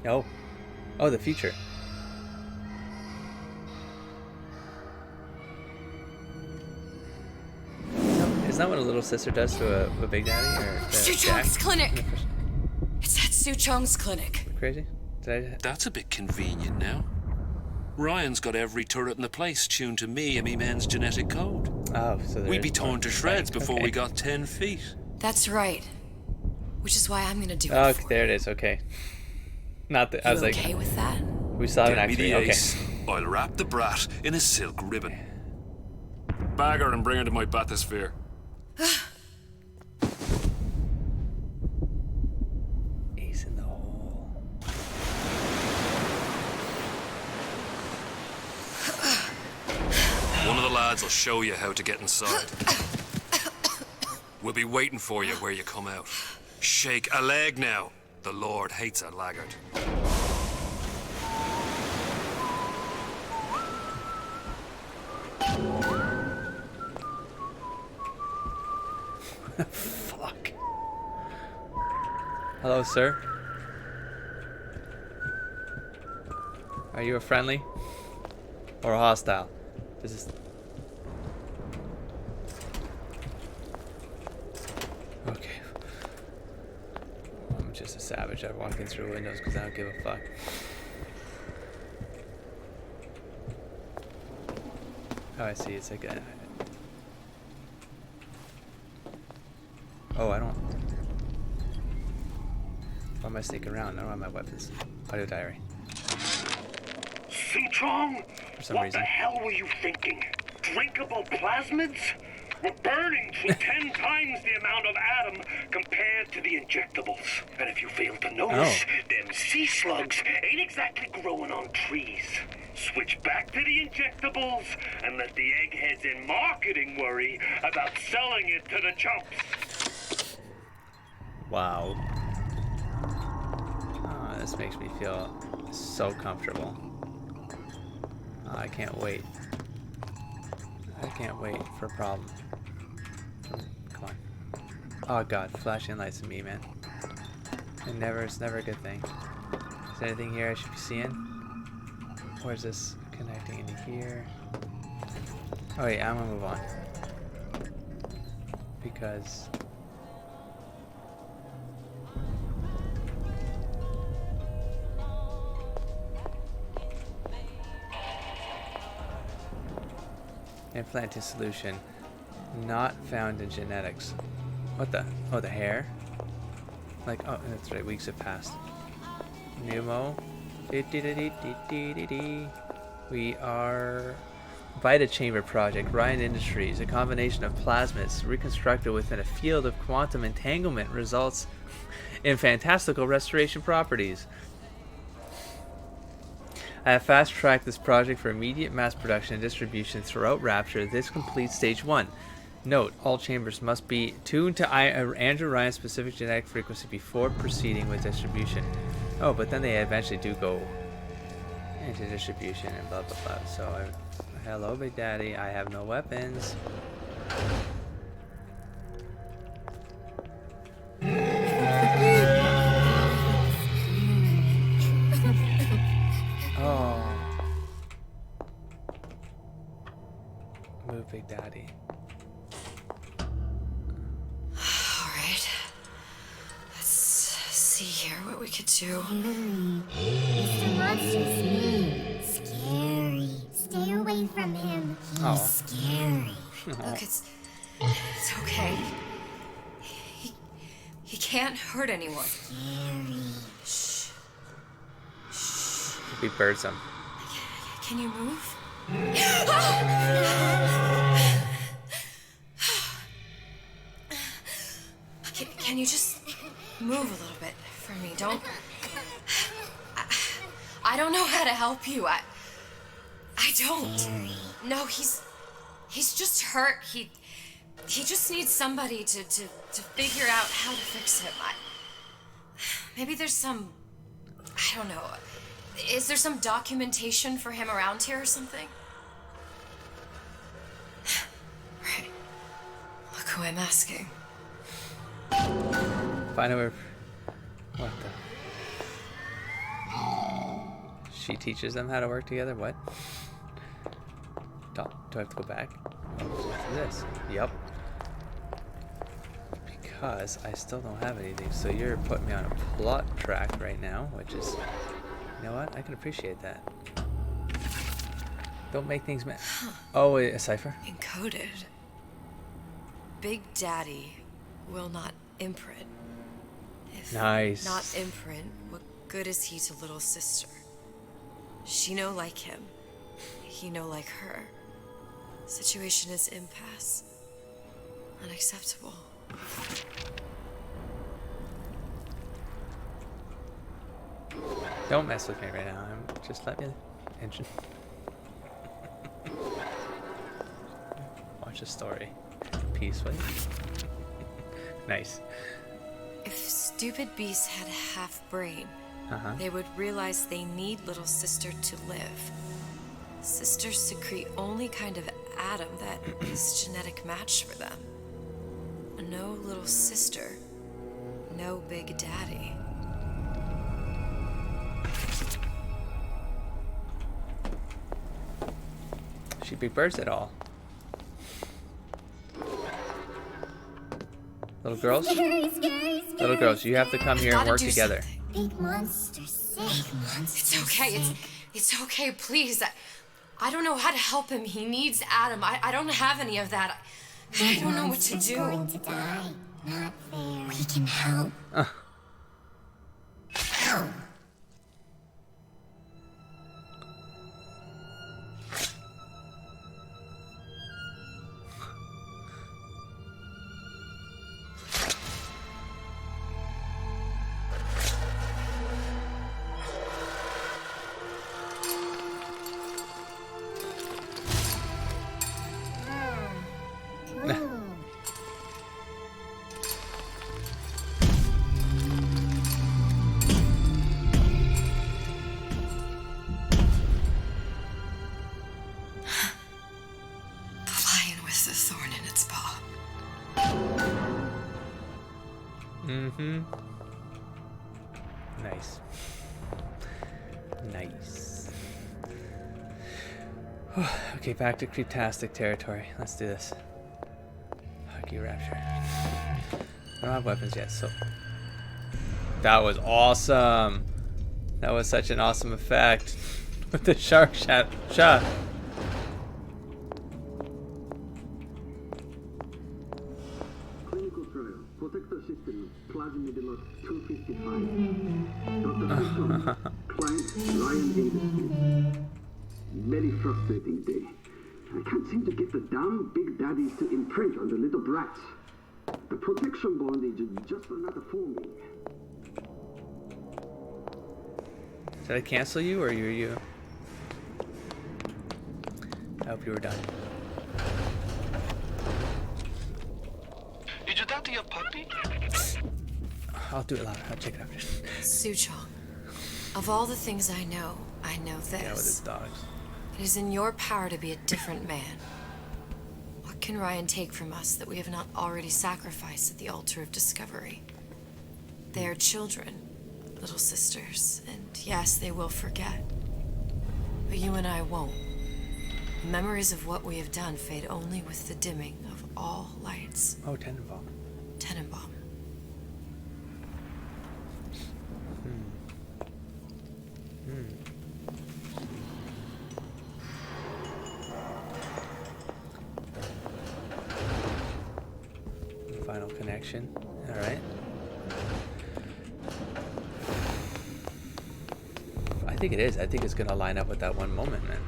No. Oh, the future. Isn't that what a little sister does to a big daddy? Or to Stu Jack? Chong's clinic. It's at Stu Chong's clinic. Crazy? Did I... That's a bit convenient now. Ryan's got every turret in the place tuned to me and me men's genetic code. Oh, so there We'd is be torn one. to shreds Right, before okay. we got 10 feet. That's right. Which is why I'm gonna do Oh, it for there it is. Okay. Not that I you. was like, Okay with that? we saw it Get me actually. the Okay. ace. I'll wrap the brat in a silk ribbon. Bag her and bring her to my bathysphere. Ace in the hole. One of the lads will show you how to get inside. We'll be waiting for you where you come out. Shake a leg now. The Lord hates a laggard. Fuck. Hello, sir. Are you a friendly or a hostile? This is. Okay. I'm just a savage. I'm walking through windows because I don't give a fuck. Oh, I see. It's like a. Oh, I don't. Why am I sneaking around? I don't have my weapons. Audio diary. Suchong? For some What reason. the hell were you thinking? Drinkable plasmids? We're burning through 10 times the amount of atom compared to the injectables. And if you fail to notice, them sea slugs ain't exactly growing on trees. Switch back to the injectables and let the eggheads in marketing worry about selling it to the chumps. Wow. Oh, this makes me feel so comfortable. Oh, I can't wait. I can't wait for a problem. Come on. Oh god, flashing lights at me, man. It's never a good thing. Is there anything here I should be seeing? Where's this connecting into here? Oh wait, I'm gonna move on. Because... implanted solution. Not found in genetics. What the? Oh, the hair? Like, oh, that's right, weeks have passed. Pneumo. We are... Vita Chamber Project, Ryan Industries. A combination of plasmids reconstructed within a field of quantum entanglement results in fantastical restoration properties. I have fast-tracked this project for immediate mass production and distribution throughout Rapture. This completes stage 1. Note, all chambers must be tuned to Andrew Ryan's specific genetic frequency before proceeding with distribution. Oh, but then they eventually do go into distribution and blah blah blah. So, hello Big Daddy, I have no weapons. Oh. Move, Big Daddy. Alright. Let's see here what we could do. Mr. Monster's mean. Scary. Stay away from him. He's scary. Look, it's okay. He can't hurt anyone. Scary. Shh. Shh. We birds him. Can you move? Can you just move a little bit for me? Don't... I don't know how to help you. I don't. No, he's just hurt. He just needs somebody to figure out how to fix him. Maybe there's some... I don't know. Is there some documentation for him around here or something? Right. Look who I'm asking. Find out where... What the... She teaches them how to work together? What? Do I have to go back? Oh, what's this? Yep. Because I still don't have anything, so you're putting me on a plot track right now, which is... You know what? I can appreciate that. Don't make things Oh, wait, a cipher? Encoded. Big Daddy will not imprint. If nice. Not imprint, what good is he to little sister? She no like him. He no like her. Situation is impasse. Unacceptable. Don't mess with me right now. Just let me engine. Watch a story peacefully. Nice. If stupid beasts had half brain, they would realize they need little sister to live. Sisters secrete only kind of atom that is genetic match for them. No little sister, no Big Daddy. She big birds at all. Little girls? Little girls, you have to come here and work together. Big monsters. It's okay. It's okay, please. I don't know how to help him. He needs Adam. I don't have any of that. I don't know what to do. Going to die. Not fair. We can help. Help. Lion with the thorn in its paw. Mm-hmm. Nice. Nice. Okay, back to creeptastic territory. Let's do this. Fuck you, Rapture. I don't have weapons yet, so... That was awesome! That was such an awesome effect. With the shark shot. Clinical trial. Protector system. Plasmid lot 255. Dr. Client Ryan Industries. Very frustrating day. I can't seem to get the damn big daddies to imprint on the little brats. The protection bondage is just another forming. Did I cancel you or you're you? I hope you were done. Did you talk to your puppy? I'll do it louder. I'll check it after. Suchong, of all the things I know this. Yeah, with his dogs. It is in your power to be a different man. What can Ryan take from us that we have not already sacrificed at the altar of discovery? They are children, little sisters, and yes, they will forget. But you and I won't. The memories of what we have done fade only with the dimming of all lights. Oh, Tenenbaum. Tenenbaum. Final connection. All right. I think it is. I think it's gonna line up with that one moment, man.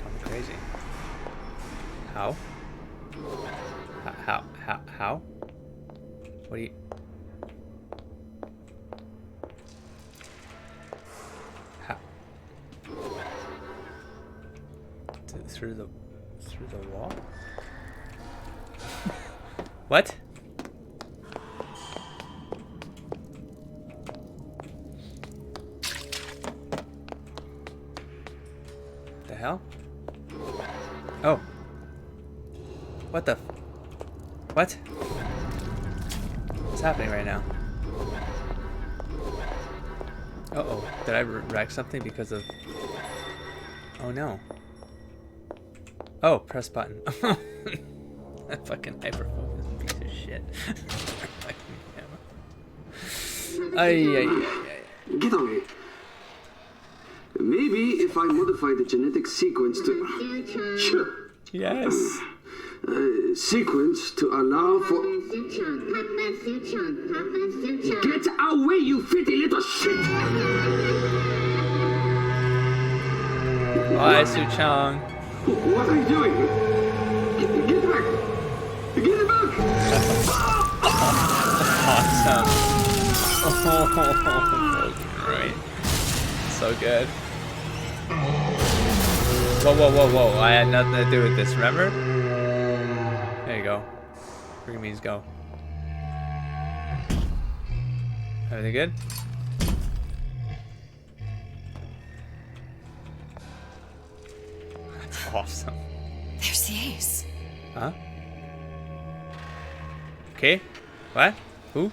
Call me crazy. How? How? What do you? How? Through the wall? What? The hell? Oh. What the? What? What's happening right now? Uh-oh. Did I wreck something because of... Oh no. Oh, press button. That fucking hyper-focus piece of shit. Ay. Get on it. Maybe if I modify the genetic sequence to... Yes. Sequence to allow for... Get away, you filthy little shit! Bye, Suchong. What are you doing? Get back! Get it back! Awesome. Oh, right. So good. Whoa. I had nothing to do with this, remember? There you go. Green means go. Everything good? That's awesome. There's the ace. Huh? Okay. What? Who?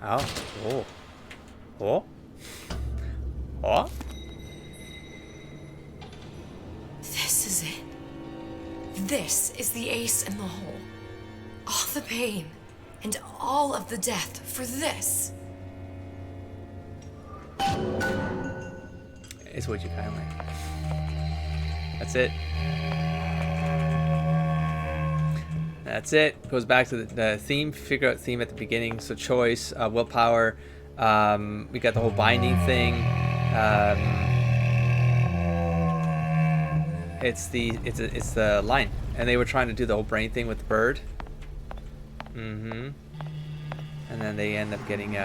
Oh. Oh. Oh. Oh. This is it. This is the ace in the hole. All the pain and all of the death for this. It's what you kind of like. That's it. That's it. Goes back to the theme. Figure out theme at the beginning. So choice, willpower. We got the whole binding thing. It's the line, and they were trying to do the whole brain thing with the bird. And then they end up getting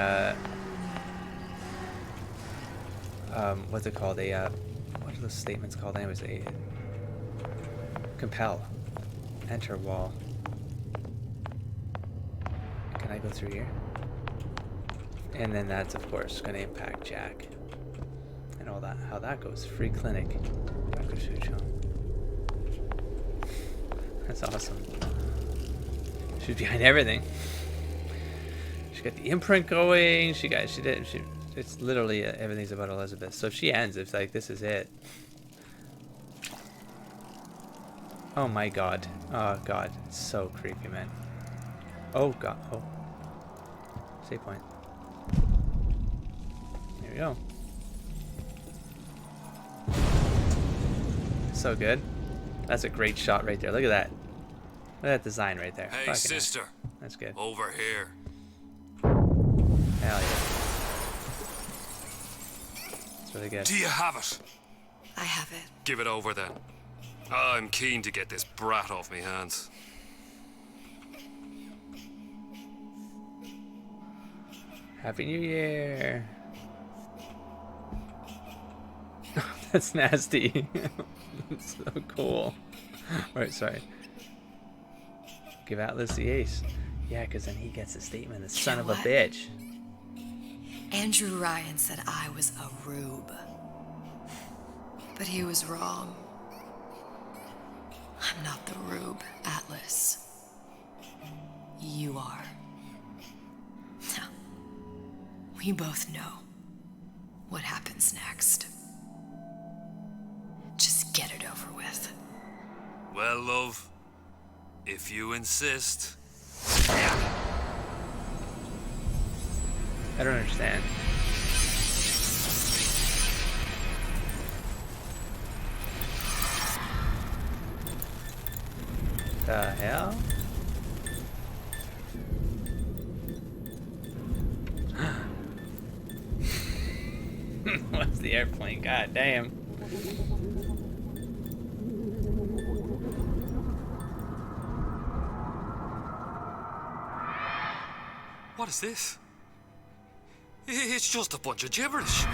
what's it called? What are those statements called? Anyways, compel, enter wall. I go through here? And then that's, of course, going to impact Jack. And all that, how that goes. Free clinic. Dr. Sucho. That's awesome. She's behind everything. She got the imprint going. It's literally everything's about Elizabeth. So if she ends, it's like, this is it. Oh my god. Oh god. It's so creepy, man. Oh god. Oh. Save point. There we go. So good. That's a great shot right there. Look at that. Look at that design right there. Hey, Fucking sister. hell. That's good. Over here. Hell yeah. That's really good. Do you have it? I have it. Give it over then. I'm keen to get this brat off me hands. Happy New Year. That's nasty. That's so cool. Right, sorry. Give Atlas the ace. Yeah, because then he gets a statement. The son of a bitch. Andrew Ryan said I was a rube. But he was wrong. I'm not the rube, Atlas. You are. Now, we both know what happens next. Just get it over with. Well, love, if you insist. I don't understand. The hell? What's the airplane? God damn. What is this? It's just a bunch of gibberish.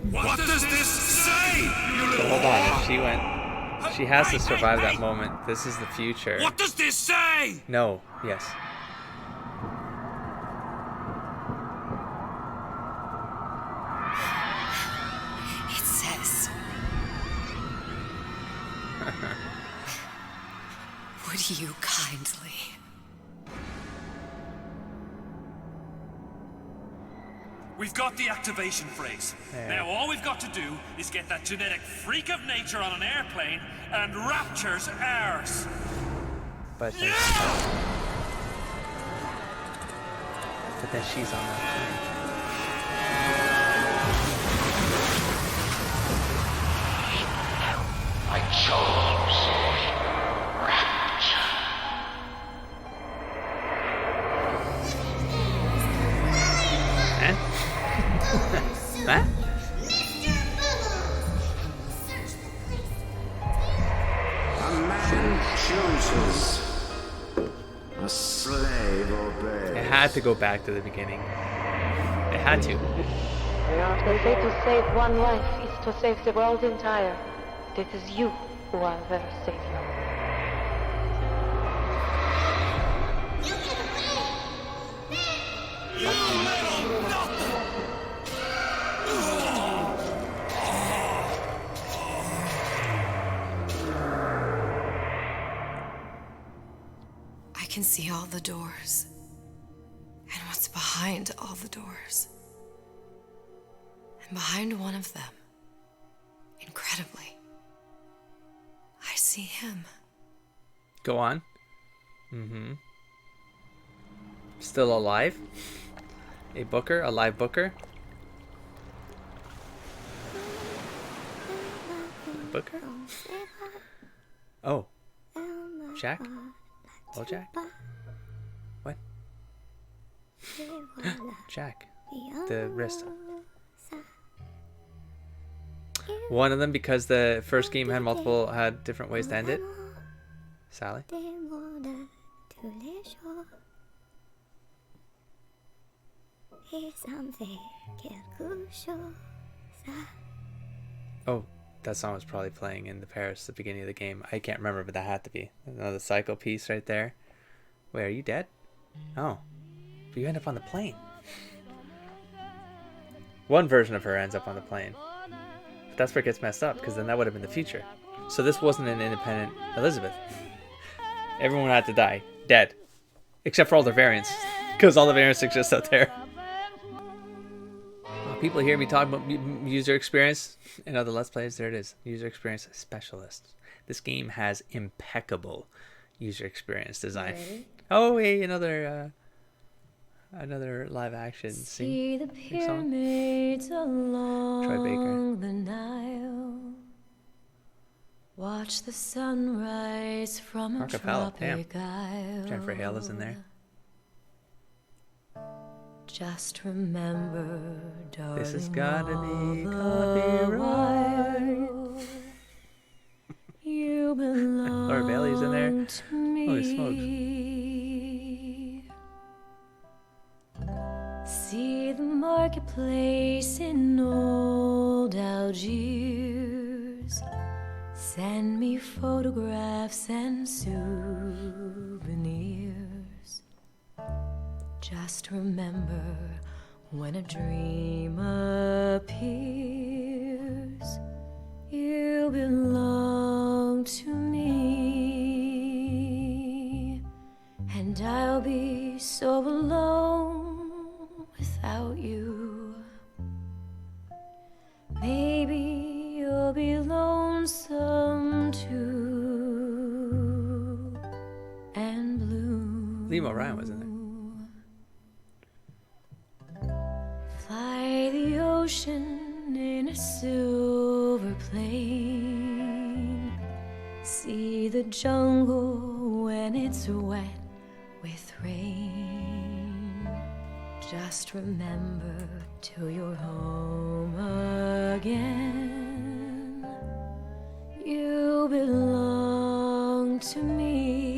What does this say? So hold on, she has to survive that moment. This is the future. What does this say? No, yes. It says, would you kindly? We've got the activation phrase. Yeah. Now all we've got to do is get that genetic freak of nature on an airplane and Rapture's ours. But then, but then she's on that I chose Rapture. Huh? What? A man chooses. A slave obeys. It had to go back to the beginning. It had to. They say to save one life is to save the world entire. It is you who are their savior. I can see all the doors. And what's behind all the doors. And behind one of them, incredibly, I see him. Go on. Mm-hmm. Still alive? A Booker? A live Booker? Booker? Oh. Jack? Oh, Jack? What? Jack. The wrist. One of them because the first game had different ways to end it. Sally? Et ça me fait quelque chose. Oh, that song was probably playing in the Paris at the beginning of the game. I can't remember, but that had to be. Another cycle piece right there. Wait, are you dead? Oh. But you end up on the plane. One version of her ends up on the plane. But that's where it gets messed up, because then that would have been the future. So this wasn't an independent Elizabeth. Everyone had to die. Dead. Except for all the variants. Because all the variants exist out there. People hear me talk about user experience in other Let's Plays. There it is. User experience specialist. This game has impeccable user experience design. Ready? Oh, hey, another live action See the sing pyramids along Troy Baker. the Nile. Watch the sunrise from a Acapella, tropic damn. isle. Jennifer Hale is in there. Just remember, darling, This has gotta be all the copyright. while you belong Laura Bailey's in there. to me. Holy smokes. See the marketplace in old Algiers. Send me photographs and souvenirs. Just remember, when a dream appears, you belong to me, and I'll be so alone without you. Maybe you'll be lonesome too, and blue. Liam O'Ryan was in there. Fly the ocean in a silver plane. See the jungle when it's wet with rain. Just remember till you're home again, you belong to me.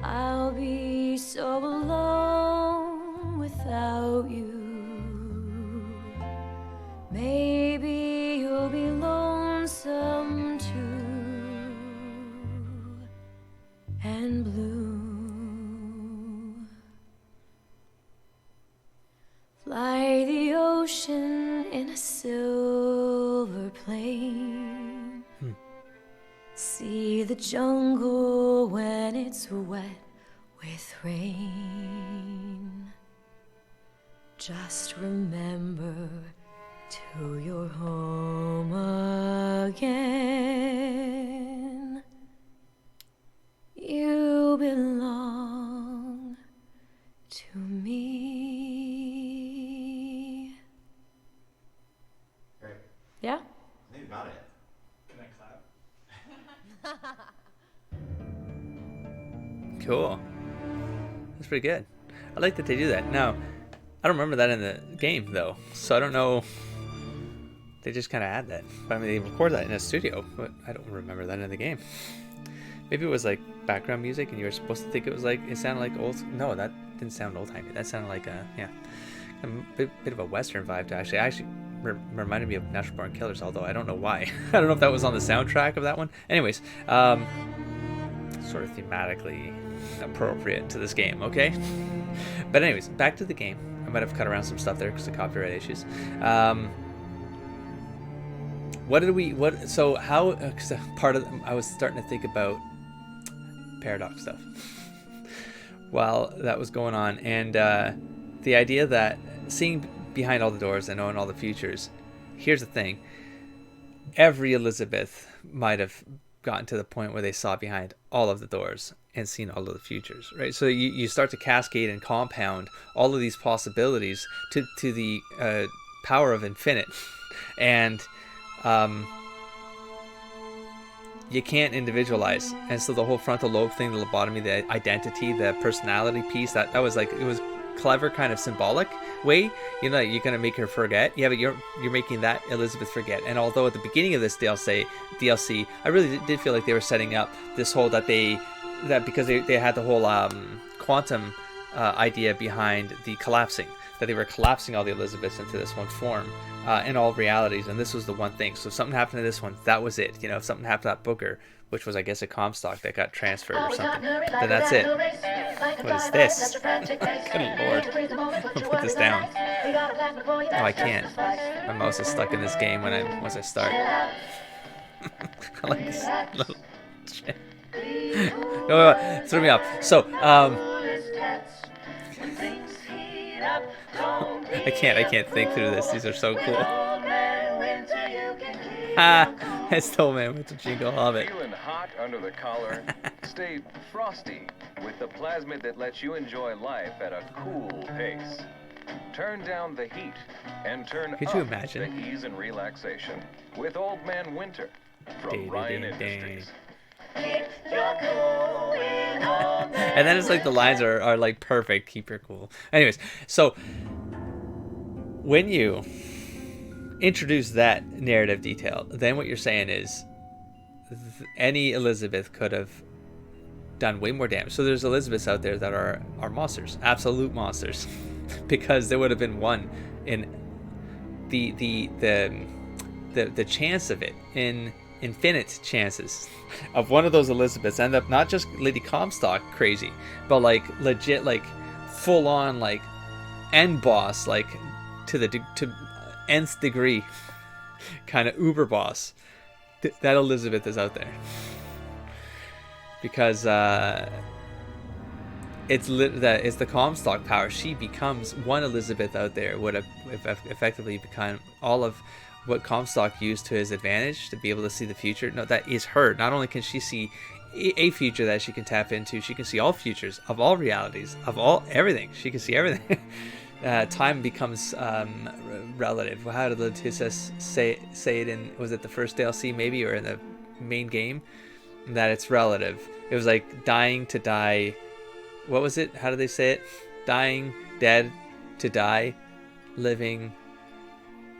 I'll be so alone without you. Maybe you'll be lonesome too, and blue. Fly the ocean in a silver plane. See the jungle when it's wet with rain. Just remember till you're home again, you belong to me. Great. Yeah? I think we got it. Can I clap? Cool. That's pretty good. I like that they do that. Now, I don't remember that in the game, though, so I don't know. They just kind of add that. I mean, they record that in a studio, but I don't remember that in the game. Maybe it was like background music, and you were supposed to think it was like, it sounded like old. No, that didn't sound old-timey. That sounded like a bit of a Western vibe to actually reminded me of Natural Born Killers, although I don't know why. I don't know if that was on the soundtrack of that one. Anyways, sort of thematically appropriate to this game, okay? But anyways, back to the game. I might have cut around some stuff there because of copyright issues. So how, cause part of, I was starting to think about paradox stuff while that was going on, and the idea that seeing behind all the doors and knowing all the futures, here's the thing, every Elizabeth might have gotten to the point where they saw behind all of the doors and seen all of the futures, right? So you start to cascade and compound all of these possibilities to the power of infinite, and you can't individualize. And so the whole frontal lobe thing, the lobotomy, the identity, the personality piece, that was like, it was clever, kind of symbolic way, you know, you're gonna make her forget. Yeah, but you're making that Elizabeth forget. And although at the beginning of this DLC, I really did feel like they were setting up this whole that because they had the whole quantum idea behind the collapsing. that they were collapsing all the Elizabeths into this one form in all realities, and this was the one thing. So if something happened to this one, that was it. You know, if something happened to that Booker, which was, I guess, a Comstock that got transferred or something, then that's it. What is this? Good Lord. I'll put this down. Oh, I can't. My mouse is stuck in this game once I start. I like this little shit. No, threw me off. So, I can't think through this. These are so cool. It's the old man with the jingle. Love it. Feeling hot under the collar? Stay frosty with the plasmid that lets you enjoy life at a cool pace. Turn down the heat and turn Could up you imagine? the ease and relaxation with Old Man Winter from Ryan Industries. And then it's like the lines are like perfect. Keep your cool. Anyways, so when you introduce that narrative detail, then what you're saying is any Elizabeth could have done way more damage. So there's Elizabeths out there that are monsters, absolute monsters, because there would have been one in the chance of it, in infinite chances of one of those Elizabeths end up not just Lady Comstock crazy, but like legit, like full on, like end boss, like to nth degree kind of uber boss. That Elizabeth is out there because it's the Comstock power. She becomes one Elizabeth out there would have effectively become all of what Comstock used to his advantage to be able to see the future. No, that is her. Not only can she see a future that she can tap into, she can see all futures of all realities, of all everything. She can see everything. Time becomes relative. How did Letitia say it in, was it the first DLC maybe, or in the main game? That it's relative. It was like dying to die. What was it? How did they say it? Dying, dead, to die, living,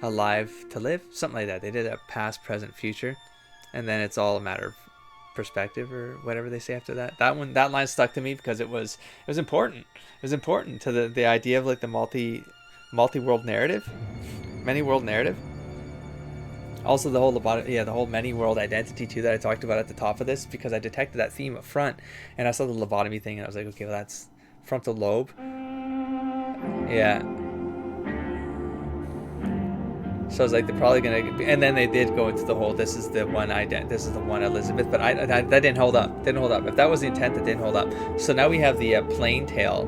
alive to live, something like that. They did a past, present, future, and then it's all a matter of perspective or whatever they say after that. That line stuck to me because it was important. It was important to the idea of like the multi-world narrative, many world narrative. Also the whole many world identity too that I talked about at the top of this, because I detected that theme up front and I saw the lobotomy thing and I was like, okay, well that's frontal lobe. Yeah. So I was like, they're probably gonna, and then they did go into the whole, this is the one Elizabeth, but that didn't hold up. If that was the intent, that didn't hold up. So now we have the plain tail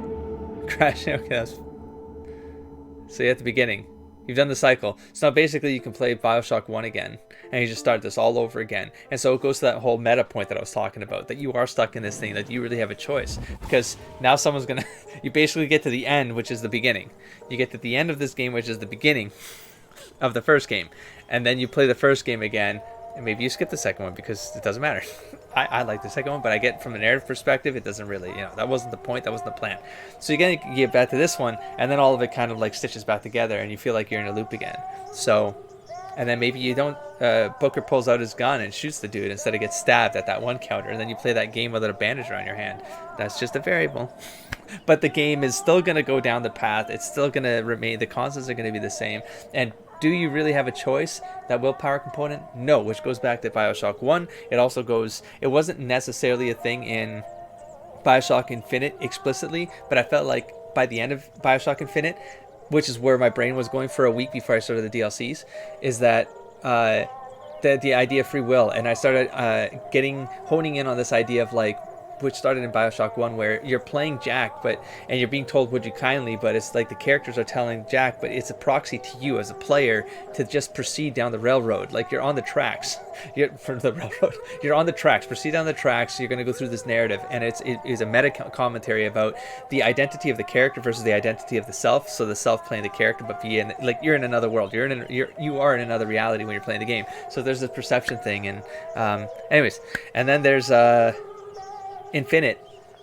crashing. Okay, so you're at the beginning. You've done the cycle. So now basically you can play BioShock 1 again, and you just start this all over again. And so it goes to that whole meta point that I was talking about, that you are stuck in this thing, that you really have a choice. Because now someone's gonna, you basically get to the end, which is the beginning. You get to the end of this game, which is the beginning of the first game, and then you play the first game again, and maybe you skip the second one because it doesn't matter. I like the second one, but I get from a narrative perspective, it doesn't really, that wasn't the point, that wasn't the plan. So you get back to this one, and then all of it kind of like stitches back together, and you feel like you're in a loop again. So, and then maybe you don't, Booker pulls out his gun and shoots the dude instead of gets stabbed at that one counter, and then you play that game without a bandage around your hand. That's just a variable. But the game is still going to go down the path, it's still going to remain, the constants are going to be the same, and do you really have a choice? That willpower component? No, which goes back to BioShock 1. It also goes, it wasn't necessarily a thing in BioShock Infinite explicitly, but I felt like by the end of BioShock Infinite, which is where my brain was going for a week before I started the DLCs, is that the idea of free will. And I started honing in on this idea of like, which started in BioShock 1, where you're playing Jack, and you're being told, would you kindly, but it's like the characters are telling Jack, but it's a proxy to you as a player to just proceed down the railroad. Like you're on the tracks. You're on the tracks. Proceed down the tracks. You're going to go through this narrative, and it is a meta commentary about the identity of the character versus the identity of the self. So the self playing the character, but you're in another world. You are in another reality when you're playing the game. So there's this perception thing, and anyways, and then there's Infinite,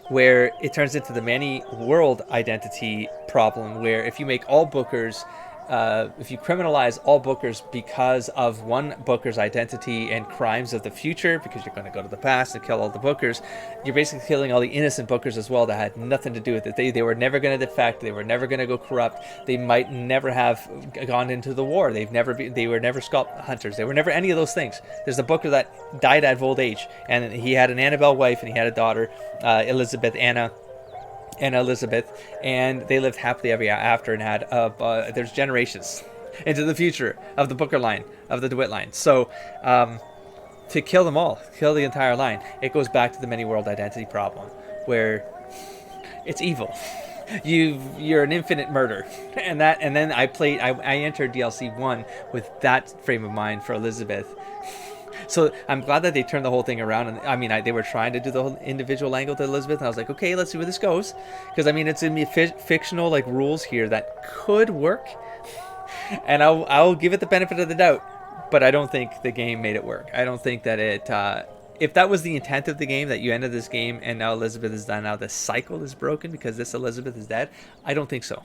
where it turns into the many world identity problem, where if you make all Bookers criminalize all bookers because of one booker's identity and crimes of the future, because you're going to go to the past and kill all the bookers, you're basically killing all the innocent bookers as well that had nothing to do with it. They were never going to defect. They were never going to go corrupt. They might never have gone into the war. They were never scalp hunters. They were never any of those things. There's a booker that died at old age, and he had an Annabelle wife, and he had a daughter, Anna Elizabeth, and they lived happily ever after and had there's generations into the future of the Booker line, of the DeWitt line. So to kill them all, kill the entire line, it goes back to the many world identity problem, where it's evil. You're an infinite murder, and then I entered DLC 1 with that frame of mind for Elizabeth. So I'm glad that they turned the whole thing around. And I mean, they were trying to do the whole individual angle to Elizabeth, and I was like, okay, let's see where this goes, because I mean, it's in the fictional like rules here that could work, and I'll give it the benefit of the doubt, but I don't think the game made it work. I don't think that it. If that was the intent of the game, that you ended this game and now Elizabeth is done, now the cycle is broken because this Elizabeth is dead, I don't think so.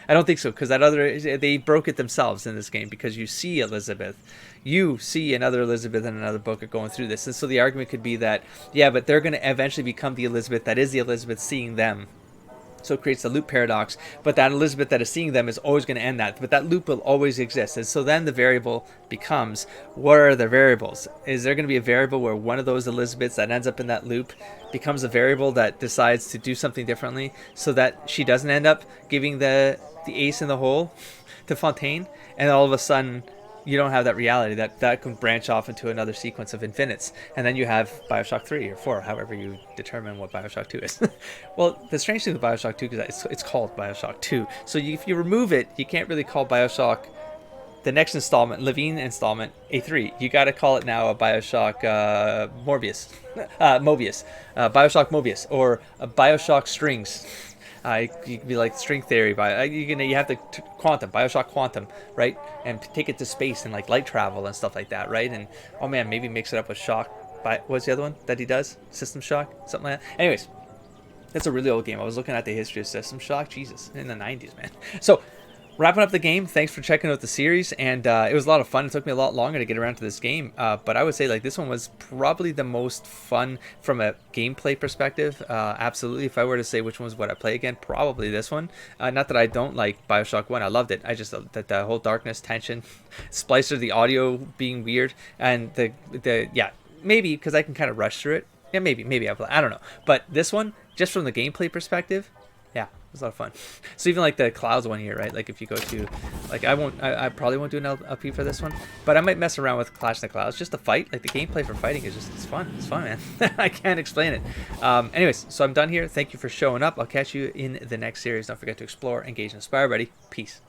I don't think so, because they broke it themselves in this game, because you see Elizabeth. You see another Elizabeth and another Booker going through this. And so the argument could be that, yeah, but they're going to eventually become the Elizabeth that is the Elizabeth seeing them. So it creates the loop paradox. But that Elizabeth that is seeing them is always going to end that. But that loop will always exist. And so then the variable becomes, what are the variables? Is there going to be a variable where one of those Elizabeths that ends up in that loop becomes a variable that decides to do something differently, so that she doesn't end up giving the ace in the hole to Fontaine, and all of a sudden you don't have that reality that can branch off into another sequence of infinites, and then you have BioShock 3 or 4, however you determine what BioShock 2 is. Well, the strange thing with BioShock 2 is that it's called BioShock 2, so if you remove it, you can't really call BioShock the next installment, Levine installment, A3. You got to call it now a BioShock Mobius, BioShock Mobius, or a BioShock Strings. You could be like string theory, you have the quantum, BioShock Quantum, right? And take it to space and like light travel and stuff like that, right? And oh man, maybe mix it up with Shock. What's the other one that he does? System Shock, something like that. Anyways, that's a really old game. I was looking at the history of System Shock, Jesus, in the 90s, man. So wrapping up the game, thanks for checking out the series, and it was a lot of fun. It took me a lot longer to get around to this game, but I would say like this one was probably the most fun from a gameplay perspective. Absolutely, if I were to say which ones would I play again, probably this one. Not that I don't like BioShock 1, I loved it. I just that the whole darkness, tension, splicer, the audio being weird, and yeah, maybe because I can kind of rush through it. Yeah, maybe I don't know. But this one, just from the gameplay perspective, yeah, it was a lot of fun. So even like the clouds one here, right? Like if you go to, like I probably won't do an LP for this one, but I might mess around with Clash in the Clouds just to fight. Like the gameplay for fighting is just, it's fun, man. I can't explain it. Anyways, so I'm done here. Thank you for showing up. I'll catch you in the next series. Don't forget to explore, engage, and inspire, buddy. Peace.